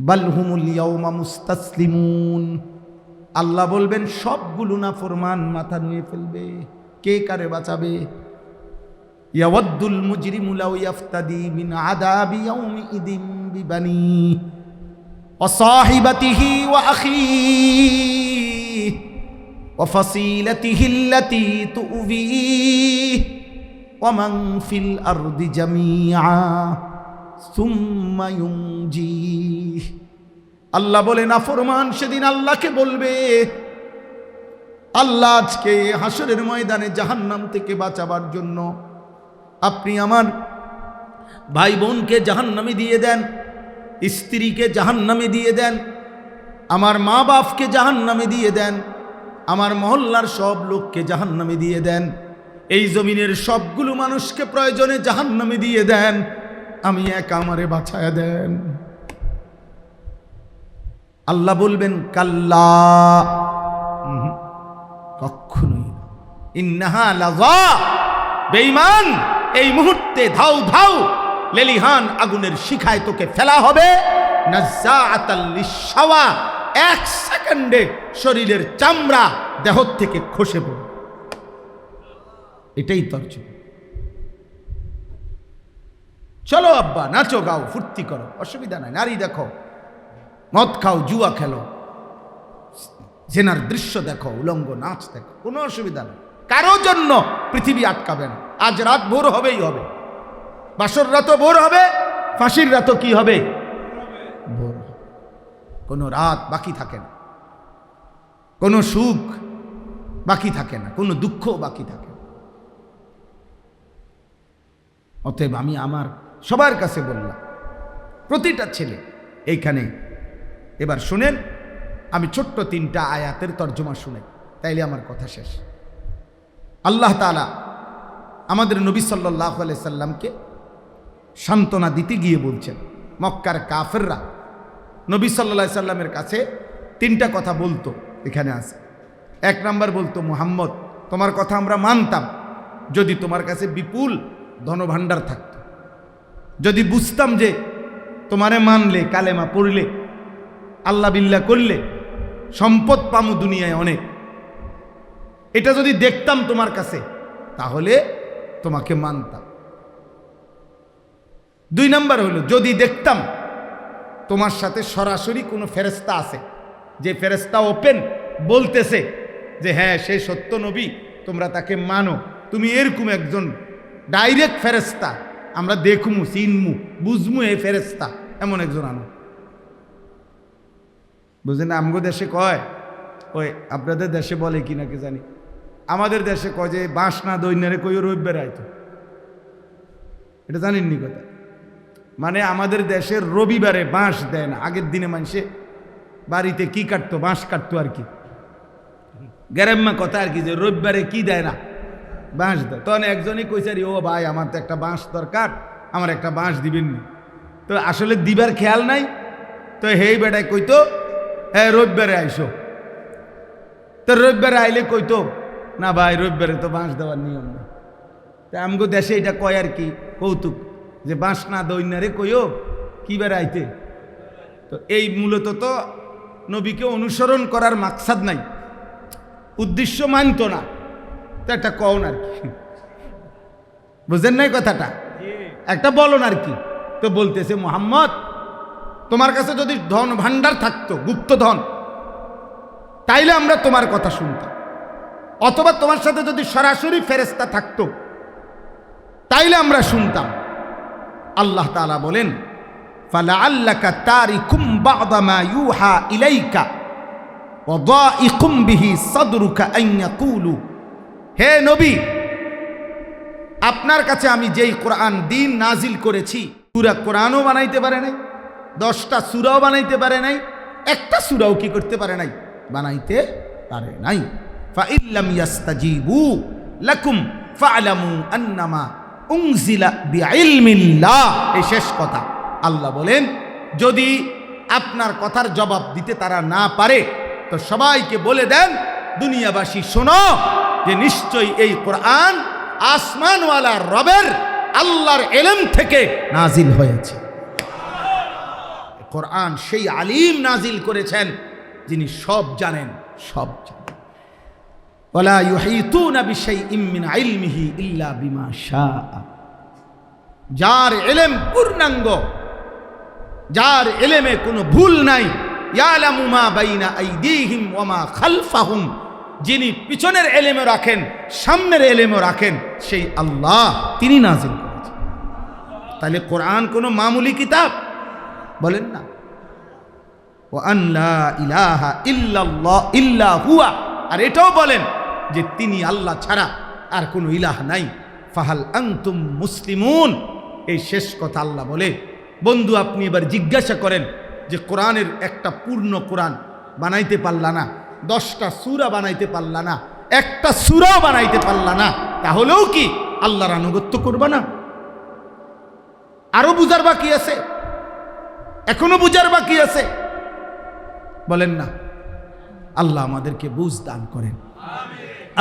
বাল হুমুল ইয়াউমা মুস্তাসলিমুন, আল্লাহ বলবেন সবগুলো না ফরমান মাথা নুয়ে ফেলবে, কে কারে বাঁচাবে? ইয়াওয়াদ্দুল মুজরিমু লাউ ইয়াফতাদি মিন আযাবি ইয়াউমিইদিন বিবানি ওয়া সাহিবাতিহি ওয়া আখিহি ওয়া ফাসিলাতিহি আল্লাতী তু'বিহি ওয়া মান ফিল আরদি জামিআ সুম্মা ইউনজিহি। আল্লাহ বলে নাফরমান সেদিন আল্লাহকে বলবে, আল্লাহ আজকে হাসরের ময়দানে জাহান্নাম থেকে বাঁচাবার জন্য আপনি আমার ভাই বোনকে জাহান্নামে দিয়ে দেন, স্ত্রীকে জাহান্নামে দিয়ে দেন, আমার মা বাপকে জাহান্নামে দিয়ে দেন, আমার মহল্লার সব লোককে জাহান্নামে দিয়ে দেন, এই জমিনের সবগুলো মানুষকে প্রয়োজনে জাহান্নামে দিয়ে দেন, আমি একা আমারে বাঁচায়া দেন। আল্লাহ বলবেন কাল্লা, কখনোই না, ইন্নাহা লাযা, বেঈমান এই মুহূর্তে ধাও ধাও লেলিহান আগুনের শিখায় তোকে ফেলা হবে, নাযাআতাল লিশাওয়া, এক সেকেন্ডে শরীরের চামড়া দেহ থেকে খসে পড়বে। এটাই তর্জমা। চলো আব্বা নাচো গাও ফুর্তি করো, অসুবিধা নাই, নারী দেখো, মদ খাও, জুয়া খেলো, জেনার দৃশ্য দেখো, উলঙ্গ নাচ দেখো, কোনো অসুবিধা নেই, কারো জন্য পৃথিবী আটকাবে না। আজ রাত ভোর হবেই হবে, বাসর রাতও ভোর হবে, ফাঁসির রাতও কি হবে, ভোর হবে। কোনো রাত বাকি থাকে না, কোনো সুখ বাকি থাকে না, কোনো দুঃখ বাকি থাকে না। অতএব আমি আমার সবার কাছে বললাম, প্রতিটা ছেলে এইখানে এবার শুনেন, আমি ছোট্ট 3টা আয়াতের তর্জমা শুনে তাইলে আমার কথা শেষ। আল্লাহ তাআলা আমাদের নবী সাল্লাল্লাহু আলাইহি সাল্লামকে সান্ত্বনা দিতে গিয়ে বলছেন, মক্কার কাফেররা নবী সাল্লাল্লাহু আলাইহি সাল্লামের কাছে 3টা কথা বলতো, এখানে আছে। 1 নাম্বার বলতো, মুহাম্মদ তোমার কথা আমরা মানতাম যদি তোমার কাছে বিপুল ধনভাণ্ডার থাকতো, যদি বুঝতাম যে তোমারে মানলে, কালেমা পড়লে, আল্লাহ বিল্লাহ করলে সম্পদ পামু দুনিয়ায় অনেক, এটা যদি দেখতাম তোমার কাছে তাহলে তোমাকে মানতাম। 2 নাম্বার হলো, যদি দেখতাম তোমার সাথে সরাসরি কোনো ফেরেশতা আছে, যে ফেরেশতা ওপেন বলতেছে যে হ্যাঁ সে সত্য নবী, তোমরা তাকে মানো, তুমি এরকম একজন ডাইরেক্ট ফেরেশতা আমরা দেখমু, চিনমু, বুঝমু এই ফেরেশতা, এমন একজন আনো। বুঝলেন, আমগো দেশে কয়, ওই আপনাদের দেশে বলে কি নাকি জানি, আমাদের দেশে কয় যে বাঁশ না দৈন্যারে কই রবিবার আইতো, এটা জানেননি কথা? মানে আমাদের দেশের রবিবারে বাঁশ দেয় না, আগের দিনে মানুষে বাড়িতে কি কাটতো, বাঁশ কাটতো আর কি, গ্যারাম্মা কথা আর কি, যে রবিবারে কি দেয় না, বাঁশ দেয়। তখন একজনই কইছে, ও ভাই আমার তো একটা বাঁশ দরকার, আমার একটা বাঁশ দিবেন নি? তো আসলে দিবার খেয়াল নাই, তো হেই বেটায় কইতো হ্যাঁ রবিবারে আইসো, তো রবিবারে আইলে কইতো না ভাই রবিবারে তো বাঁশ দেওয়ার নিয়ম না। তা আমগো দেশে এটা কয় আর কি কৌতুক, যে বাঁশ না দৈন্যারে কইও কি বার আইতে। তো এই মূলত তো নবীকে অনুসরণ করার মাকসাদ নাই, উদ্দেশ্য মানতো না, তো একটা কও আর কি, বুঝেন নাই কথাটা, একটা বলন আর কি। তো বলতেছে মুহাম্মদ তোমার কাছে যদি ধন ভাণ্ডার থাকতো, গুপ্ত ধন, তাইলে আমরা তোমার কথা শুনতাম, অথবা তোমার সাথে যদি সরাসরি ফেরেশতা থাকতো তাইলে আমরা শুনতাম। আল্লাহ তাআলা বলেন, ফালাআল্লাকা তারিকুম বা'দা মা ইউহা ইলাইকা ওয়াদাইকুম বিহি সাদরুকা আন ইয়াকুলু, হে নবী, আপনার কাছে আমি যেই কোরআন দিন নাজিল করেছি, পুরা কোরআনও বানাইতে পারে নাই, 10টা সূরাও বানাইতে পারে নাই, একটা সূরাও কি করতে পারে নাই, বানাইতে পারে নাই। ফা ইল্লাম ইয়াস্তাজিবু লাকুম ফা'লামু আন্নামা উনজিলা বিইলমিল্লাহ। এই শেষ কথা। আল্লাহ বলেন, যদি আপনার কথার জবাব দিতে তারা না পারে তো সবাইকে বলে দেন, দুনিয়াবাসী শোনো, যে নিশ্চয়ই এই কোরআন আসমানওয়ালা রবের আল্লাহর ইলম থেকে নাজিল হয়েছে। কোরআন সেই আলিম নাজিল করেছেন যিনি সব জানেন, সব জানেন। ওয়ালা ইউহিতুনা বিশাইইম মিন ইলমিহি ইল্লা বিমা শাআ। যার ইলম পূর্ণাঙ্গ, যার ইলমে কোনো ভুল নাই, ইয়ালামু মা বাইনা আইদিহিম ওয়া মা খালফাহুম, যিনি পিছনের ইলমও রাখেন, সামনের ইলমও রাখেন, সেই আল্লাহ, তিনি নাজিল করেছেন। তাহলে কোরআন কোনো মামুলি কিতাব বলেন না। ওয়া আন লা ইলাহা ইল্লাল্লাহ ইল্লা হুয়া, আর এটাও বলেন যে তিনি আল্লাহ ছাড়া আর কোনো ইলাহ নাই। ফাহাল আনতুম মুসলিমুন। এই শেষ কথা আল্লাহ বলে, বন্ধু আপনি এবার জিজ্ঞাসা করেন যে কোরআনের একটা পূর্ণ কোরআন বানাইতে পারলা না, 10টা সূরা বানাইতে পারলা না, একটা সূরাও বানাইতে পারলা না, তাহলেও কি আল্লাহর আনুগত্য করবা না? আরো বুঝার বাকি আছে, এখনো বুঝার বাকি আছে, বলেন না? আল্লাহ আমাদেরকে বুঝ দান করেন।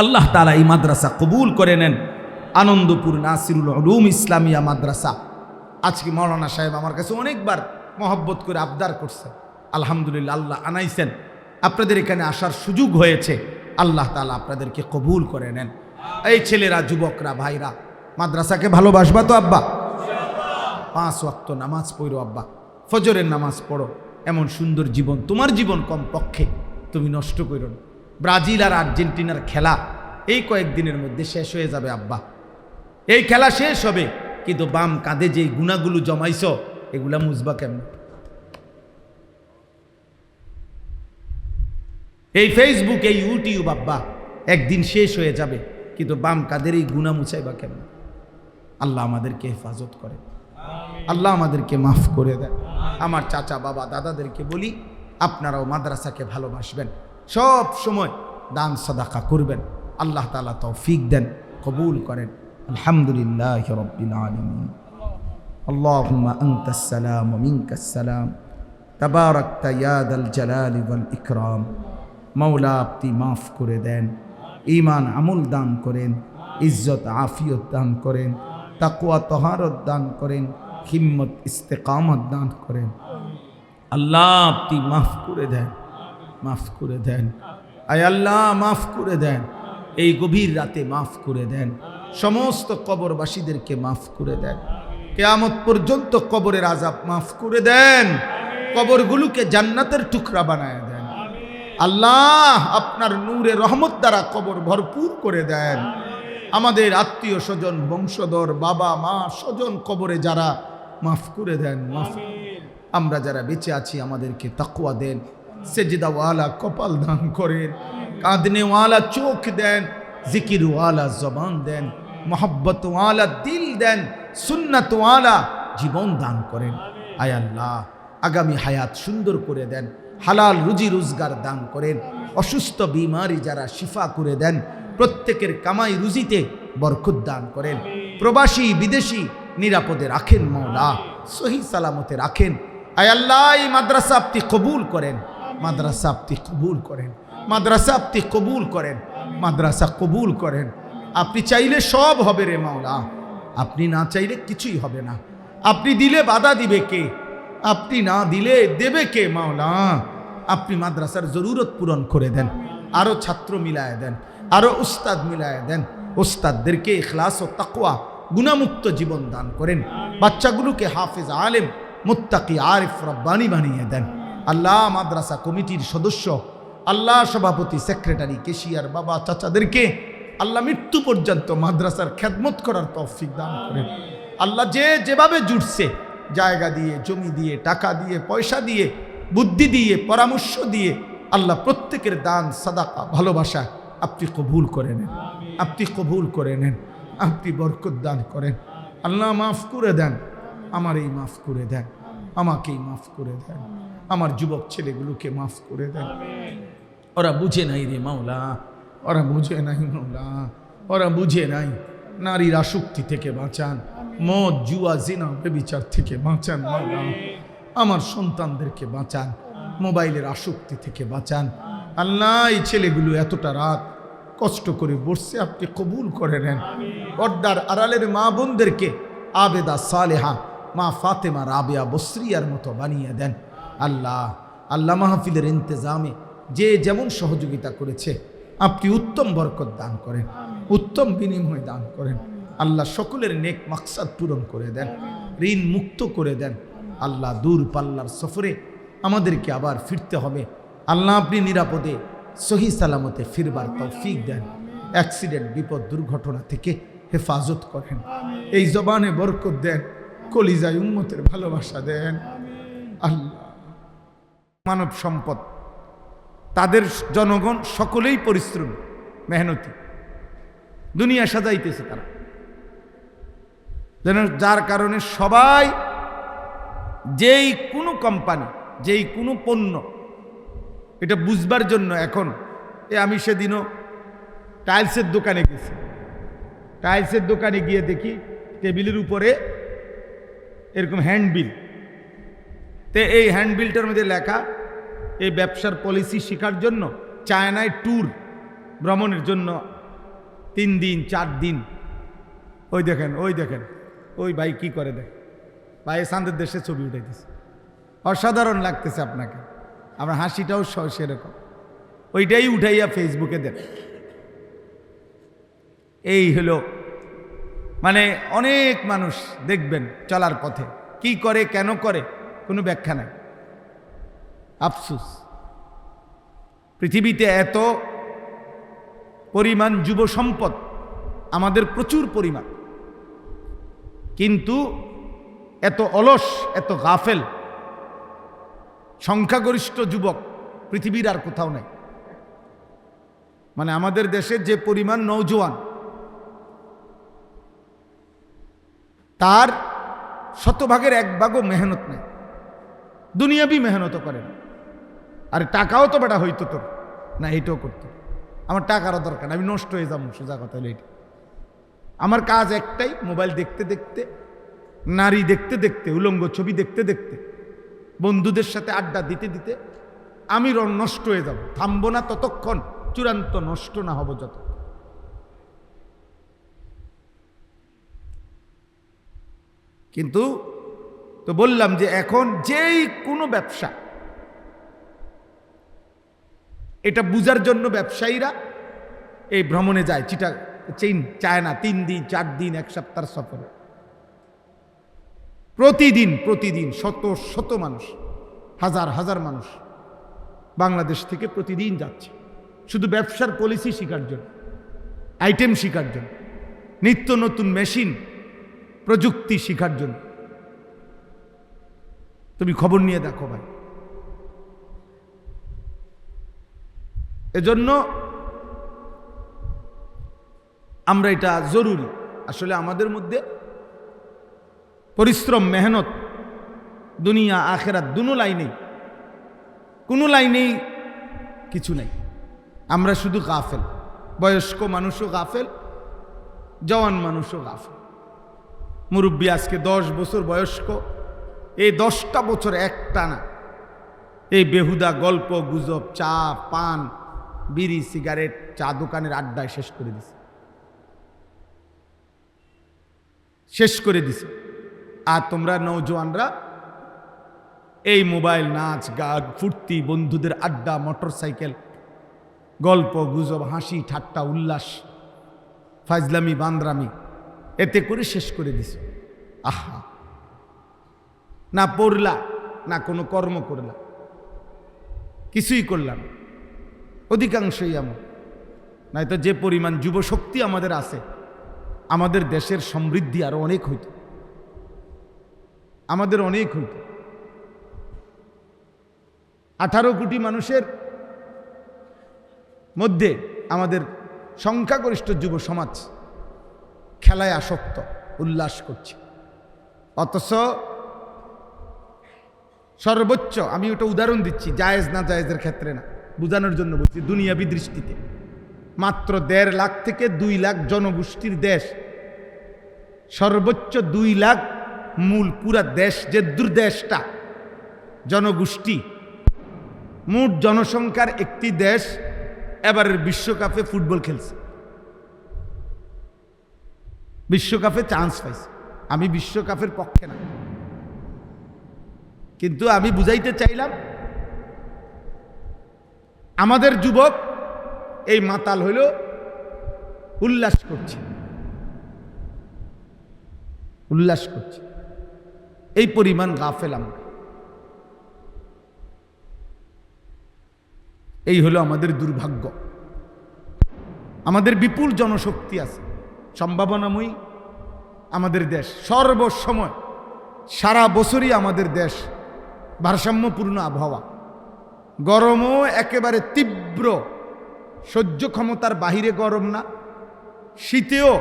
আল্লাহ তাআলা এই মাদ্রাসা কবুল করে নেন। আনন্দপুর নাসিরুল উলুম ইসলামিয়া মাদ্রাসা। আজকে মাওলানা সাহেব আমার কাছে অনেকবার মহব্বত করে আবদার করছে, আলহামদুলিল্লাহ আল্লাহ আনাইছেন, আপনাদের এখানে আসার সুযোগ হয়েছে। আল্লাহ তাআলা আপনাদেরকে কবুল করে নেন। এই ছেলেরা, যুবকরা, ভাইরা, মাদ্রাসাকে ভালোবাসবা তো আব্বা? 5 ওয়াক্ত নামাজ পড়ো আব্বা, ফজরের নামাজ পড়ো। এমন সুন্দর জীবন, তোমার জীবন কমপক্ষে তুমি নষ্ট করো না। ব্রাজিল আর আর্জেন্টিনার খেলা এই কয়েকদিনের মধ্যে শেষ হয়ে যাবে আব্বা। এই খেলা শেষ হবে, কিন্তু বাম কাঁধে যে গুণাগুলো জমাইছ এগুলা মুছবা কেমন? এই ফেসবুক, এই ইউটিউব আব্বা একদিন শেষ হয়ে যাবে, কিন্তু বাম কাঁধের এই গুণা মুছাইবা কেমন? আল্লাহ আমাদেরকে হেফাজত করে, আল্লাহ আমাদেরকে মাফ করে দেন। আমার চাচা, বাবা, দাদাদেরকে বলি, আপনারাও মাদ্রাসাকে ভালোবাসবেন, সব সময় দান সাদাকা করবেন। আল্লাহ তাআলা তৌফিক দেন, কবুল করেন। আলহামদুলিল্লাহি রাব্বিল আলামিন। আল্লাহুম্মা আনতাস সালাম ওয়া মিনকাস সালাম, তাবারাকতা ইয়া দাল জালালি ওয়াল ইকরাম। মাওলা আপনি মাফ করে দেন, ঈমান আমল দান করেন, ইজ্জত আফিয়ত দান করেন, তাকওয়া তহারত দান করেন, হিম্মত ইস্তেকামত দান করেন। আল্লাহ আপনি মাফ করে দেন, মাফ করে দেন। আয় আল্লাহ মাফ করে দেন, এই গভীর রাতে মাফ করে দেন। সমস্ত কবরবাসীদেরকে মাফ করে দেন, কিয়ামত পর্যন্ত কবরের আযাব মাফ করে দেন, কবরগুলোকে জান্নাতের টুকরা বানায় দেন। আল্লাহ আপনার নূরে রহমত দ্বারা কবর ভরপুর করে দেন। আমাদের আত্মীয় স্বজন, বংশধর, বাবা মা, স্বজন কবরে যারা, মাফ করে দেন, মাফ। আমরা যারা বেঁচে আছি আমাদেরকে তাকওয়া দেন, সেজদাওয়ালা কপাল দান করেন, কাঁদনেওয়ালা চোখ দেন, জিকিরওয়ালা জবান দেন, মোহব্বতওয়ালা দিল দেন, সুন্নাতওয়ালা জীবন দান করেন। আয় আল্লাহ আগামী হায়াত সুন্দর করে দেন, হালাল রুজি রোজগার দান করেন, অসুস্থ বিমারি যারা শিফা করে দেন, প্রত্যেকের কামাই রুজিতে বরকত দান করেন, প্রবাসী বিদেশি নিরাপদে রাখেন মওলা, সহি সালামতে রাখেন। আয় আল্লাহ এই মাদ্রাসা আপনি কবুল করেন, মাদ্রাসা আপনি কবুল করেন, মাদ্রাসা আপনি কবুল করেন, মাদ্রাসা কবুল করেন। আপনি চাইলে সব হবে রে মাওলা, আপনি না চাইলে কিছুই হবে না। আপনি দিলে বাধা দিবে কে? আপনি না দিলে দেবে কে মাওলা? আপনি মাদ্রাসার জরুরত পূরণ করে দেন, আরো ছাত্র মিলায় দেন, আরো উস্তাদ মিলায় দেন। উস্তাদদেরকে ইখলাস ও তাকওয়া গুনাহমুক্ত জীবন দান করেন, বাচ্চাগুলোকে হাফেজ আলেম মুত্তাকি আরিফ রব্বানি বানিয়ে দেন। আল্লাহ মাদ্রাসা কমিটির সদস্য, আল্লাহ সভাপতি, সেক্রেটারি, কেশিয়ার, বাবা, চাচাদেরকে আল্লাহ মৃত্যু পর্যন্ত মাদ্রাসার খেদমত করার তৌফিক দান করেন। আল্লাহ যে যেভাবে জুটছে, জায়গা দিয়ে, জমি দিয়ে, টাকা দিয়ে, পয়সা দিয়ে, বুদ্ধি দিয়ে, পরামর্শ দিয়ে, আল্লাহ প্রত্যেকের দান সাদাকা ভালোবাসা আপনি কবুল করে নেন, আপনি কবুল করে নেন, আপনি বরকত দান করেন। আল্লাহ মাফ করে দেন, আমারই মাফ করে দেন, আমাকেই মাফ করে দেন, আমার যুবক ছেলেগুলোকে মাফ করে দেন। ওরা বুঝে নাই রে মাওলা, ওরা বুঝে নাই মাওলা, ওরা বুঝে নাই। নারীর আসক্তি থেকে বাঁচান, মদ জুয়া জিনা বেবিচার থেকে বাঁচান মাওলা। আমার সন্তানদেরকে বাঁচান, মোবাইলের আসক্তি থেকে বাঁচান। আল্লাহ এই ছেলেগুলো এতটা রাত কষ্ট করে বসছে, আপনি কবুল করে নেন। পর্দার আড়ালের মা বোনদেরকে আবেদা সালেহা মা ফাতেমা রাবেয়া বসরিয়ার মতো বানিয়ে দেন। আল্লাহ আল্লাহ মাহফিলের ইন্তজামে যে যেমন সহযোগিতা করেছে আপনি উত্তম বরকত দান করেন, উত্তম বিনিময় দান করেন। আল্লাহ সকলের নেক মাকসাদ পূরণ করে দেন, ঋণ মুক্ত করে দেন। আল্লাহ দূর পাল্লার সফরে আমাদেরকে আবার ফিরতে হবে। আল্লাহ আপনি নিরাপদে সহি সালামতে ফিরবার তৌফিক দেন, অ্যাক্সিডেন্ট বিপদ দুর্ঘটনা থেকে হেফাজত করেন, এই জবানে বরকত দেন, কলিজায় উম্মতের ভালোবাসা দেন। আল্লাহ মানব সম্পদ, তাদের জনগণ সকলেই পরিশ্রমী মেহনতি, দুনিয়া সাজাইতেছে তারা, যেন যার কারণে সবাই যেই কোনো কোম্পানি যেই কোনো পণ্য এটা বুঝবার জন্য এখন আমি সেদিনও টাইলসের দোকানে গেছি, টাইলসের দোকানে গিয়ে দেখি টেবিলের উপরে এরকম হ্যান্ডবিল, তে এই হ্যান্ডবিলটার মধ্যে লেখা এই ব্যবসার পলিসি শেখার জন্য চায়নায় ট্যুর ভ্রমণের জন্য 3 দিন 4 দিন। ওই দেখেন ওই দেখেন ওই ভাই কি করে দেখ ভাই সান্দের দেশে ছবি উঠাইতেছে, অসাধারণ লাগতেছে আপনাকে, আমার হাসিটাও সেরকম, ওইটাই উঠাইয়া ফেসবুকে দেন। এই হলো মানে অনেক মানুষ দেখবেন চলার পথে কি করে কেন করে কোনো ব্যাখ্যা নাই। আফসোস, পৃথিবীতে এত পরিমাণ যুব সম্পদ আমাদের প্রচুর পরিমাণ, কিন্তু এত অলস এত গাফেল সংখ্যাগরিষ্ঠ যুবক পৃথিবীর আর কোথাও নাই। মানে আমাদের দেশে যে পরিমাণ নওজোয়ান, তার 100 ভাগের 1 ভাগও মেহনত নেই, দুনিয়াবি মেহনত করে না। আরে টাকাও তো বেটা হইতো তোর না, এইটাও করতো, আমার টাকারও দরকার, আমি নষ্ট হয়ে যাবো, সোজা কথা হলো এইটা। আমার কাজ একটাই, মোবাইল দেখতে দেখতে, নারী দেখতে দেখতে, উলঙ্গ ছবি দেখতে দেখতে, বন্ধুদের সাথে আড্ডা দিতে দিতে আমি নষ্ট হয়ে যাব, থামবো না ততক্ষণ চূড়ান্ত নষ্ট না হব যত। কিন্তু তো বললাম যে এখন যেই কোনো ব্যবসা, এটা বুঝার জন্য ব্যবসায়ীরা এই ভ্রমণে যায়, চায়না 3 দিন 4 দিন 1 সপ্তাহ সফরে, প্রতিদিন প্রতিদিন শত শত মানুষ, হাজার হাজার মানুষ বাংলাদেশ থেকে প্রতিদিন যাচ্ছে শুধু ব্যবসার পলিসি শেখার জন্য, আইটেম শেখার জন্য, নিত্য নতুন মেশিন প্রযুক্তি শেখার জন্য। তুমি খবর নিয়ে দেখো ভাই। এজন্য আমরা এটা জরুরি, আসলে আমাদের মধ্যে পরিশ্রম মেহনত দুনিয়া আখেরাত দুনো লাইনেই, কোনো লাইনেই কিছু নেই। আমরা শুধু গাফেল, বয়স্ক মানুষও গাফেল, জওয়ান মানুষও গাফেল। মুরব্বী আজকে 10 বছর বয়স্ক, এই 10টা বছর একটানা এই বেহুদা গল্প গুজব, চা পান বিড়ি সিগারেট, চা দোকানের আড্ডায় শেষ করে দিছে, শেষ করে দিছে। আর তোমরা নওজোয়ানরা এই মোবাইল, নাচ গান, ফুর্তি, বন্ধুদের আড্ডা, মোটরসাইকেল, গল্প গুজব, হাসি ঠাট্টা, উল্লাস, ফাজলামি বান্দরামি, এতে করে শেষ করে দিছে। আহা, না পড়লা না কোনো কর্ম করলা, কিছুই করলাম, অধিকাংশই এমন। নয়তো যে পরিমাণ যুবশক্তি আমাদের আছে, আমাদের দেশের সমৃদ্ধি আরো অনেক হইত, আমাদের অনেক হইত। 18 কোটি মানুষের মধ্যে আমাদের সংখ্যাগরিষ্ঠ যুব সমাজ খেলায় আসক্ত, উল্লাস করছে। অথচ সর্বোচ্চ, আমি ওটা উদাহরণ দিচ্ছি, জায়েজ না জায়েজের ক্ষেত্রে না, বোঝানোর জন্য বলছি, দুনিয়াবি দৃষ্টিতে মাত্র 1.5 লাখ থেকে 2 লাখ জনগোষ্ঠীর দেশ, সর্বোচ্চ 2 লাখ মূল পুরা দেশ, যে দেশটা জনগোষ্ঠী, মোট জনসংখ্যার একটি দেশ এবারের বিশ্বকাপে ফুটবল খেলছে, বিশ্বকাপে চান্স পাইছে। আমি বিশ্বকাপের পক্ষে না, কিন্তু আমি বুঝাইতে চাইলাম আমাদের যুবক এই মাতাল হইল, উল্লাস করছে, উল্লাস করছে। এই পরিমাণ গাফেল আমরা। এই হলো আমাদের দুর্ভাগ্য। আমাদের বিপুল জনশক্তি আছে, সম্ভাবনাময়ী আমাদের দেশ, সর্বসময় সারা বছরই আমাদের দেশ ভারসাম্যপূর্ণ আবহাওয়া, গরমও একেবারে তীব্র, সহ্য ক্ষমতার বাহিরে গরম না, শীতেও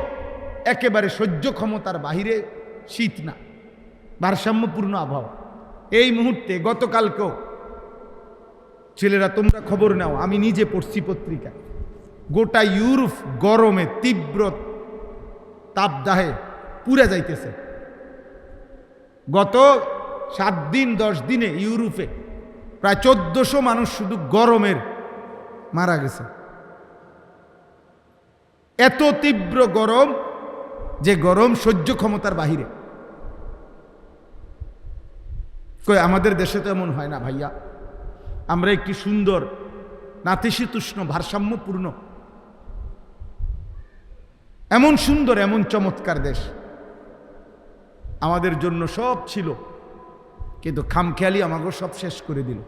একেবারে সহ্য ক্ষমতার বাহিরে শীত না, ভারসাম্যপূর্ণ আবহাওয়া। এই মুহূর্তে গতকালকেও, ছেলেরা তোমরা খবর নাও, আমি নিজে পড়ছি পত্রিকা, গোটা ইউরোপ গরমে তীব্র তাপদাহে পুড়ে যাইতেছে। গত 7 দিন 10 দিনে ইউরোপে প্রায় 1400 মানুষ শুধু গরমের মারা গেছে। এত তীব্র গরম, যে গরম সহ্য ক্ষমতার বাহিরে। কই আমাদের দেশে তো এমন হয় না ভাইয়া। আমরা একটি সুন্দর নাতিশীতোষ্ণ ভারসাম্যপূর্ণ, এমন সুন্দর এমন চমৎকার দেশ, আমাদের জন্য সব ছিল, কিন্তু খামখেয়ালি আমাকে সব শেষ করে দিল।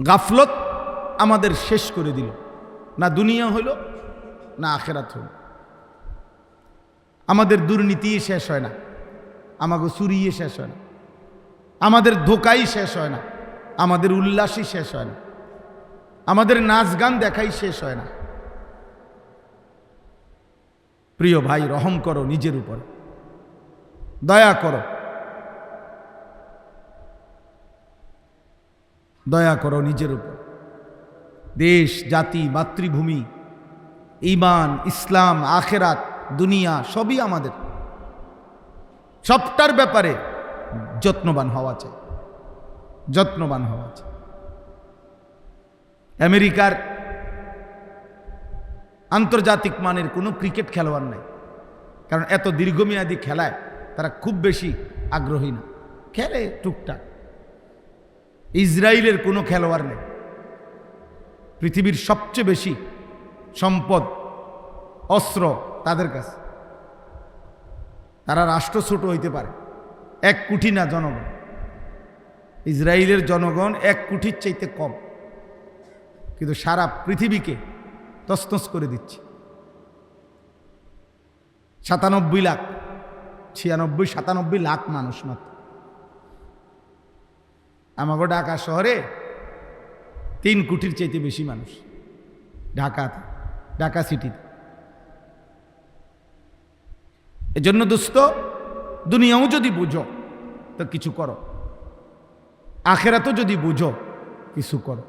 গাফলত আমাদের শেষ করে দিল। না দুনিয়া হইল, না আখেরাত হইল। আমাদের দুর্নীতি শেষ হয় না, আমাকে চুরিয়ে শেষ হয় না, আমাদের ধোকাই শেষ হয় না, আমাদের উল্লাসই শেষ হয় না, আমাদের নাচ গান দেখাই শেষ হয় না। প্রিয় ভাই, রহম করো নিজের উপর, দয়া করো, দয়া করো নিজের উপর। দেশ, জাতি, মাতৃভূমি, ঈমান, ইসলাম, আখেরাত, দুনিয়া সবই আমাদের। সবটার ব্যাপারে যত্নবান হওয়া চাই, যত্নবান হওয়া চাই। আমেরিকার আন্তর্জাতিক মানের কোনো ক্রিকেট খেলোয়াড় নাই, কারণ এত দীর্ঘমেয়াদী খেলায় তারা খুব বেশি আগ্রহী না, খেলে টুকটাক। ইসরায়েলের কোনো খেলোয়াড় নেই। পৃথিবীর সবচেয়ে বেশি সম্পদ, অস্ত্র তাদের কাছে। তারা রাষ্ট্র ছোট হইতে পারে, 1 কোটি না জনগণ। ইসরায়েলের জনগণ 1 কোটির চাইতে কম, কিন্তু সারা পৃথিবীকে তছনছ করে দিচ্ছে। 97 লাখ, 96-97 লাখ মানুষ মাত্র। আমাকে ঢাকা শহরে 3 কোটির চাইতে বেশি মানুষ, ঢাকা সিটিতে। এজন্য দোস্ত, দুনিয়াও যদি বুঝো তো কিছু করো, আখেরাতও যদি বুঝো কিছু করো।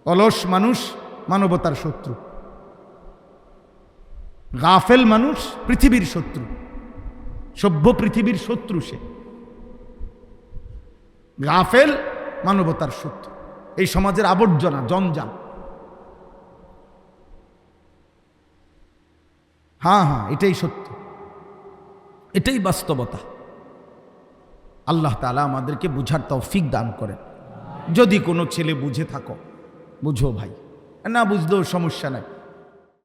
অলস মানুষ মানবতার শত্রু, গাফেল মানুষ পৃথিবীর শত্রু, সভ্য পৃথিবীর শত্রু। সে গাফেল মানবতার শত্রু, এই সমাজের আবর্জনা, জঞ্জাল। হ্যাঁ, এটাই সত্য, এটাই বাস্তবতা। আল্লাহ তাআলা আমাদেরকে বুঝার তৌফিক দান করেন। যদি কোনো ছেলে বুঝে থাকো, বুঝো ভাই, না বুঝলেও সমস্যা নাই।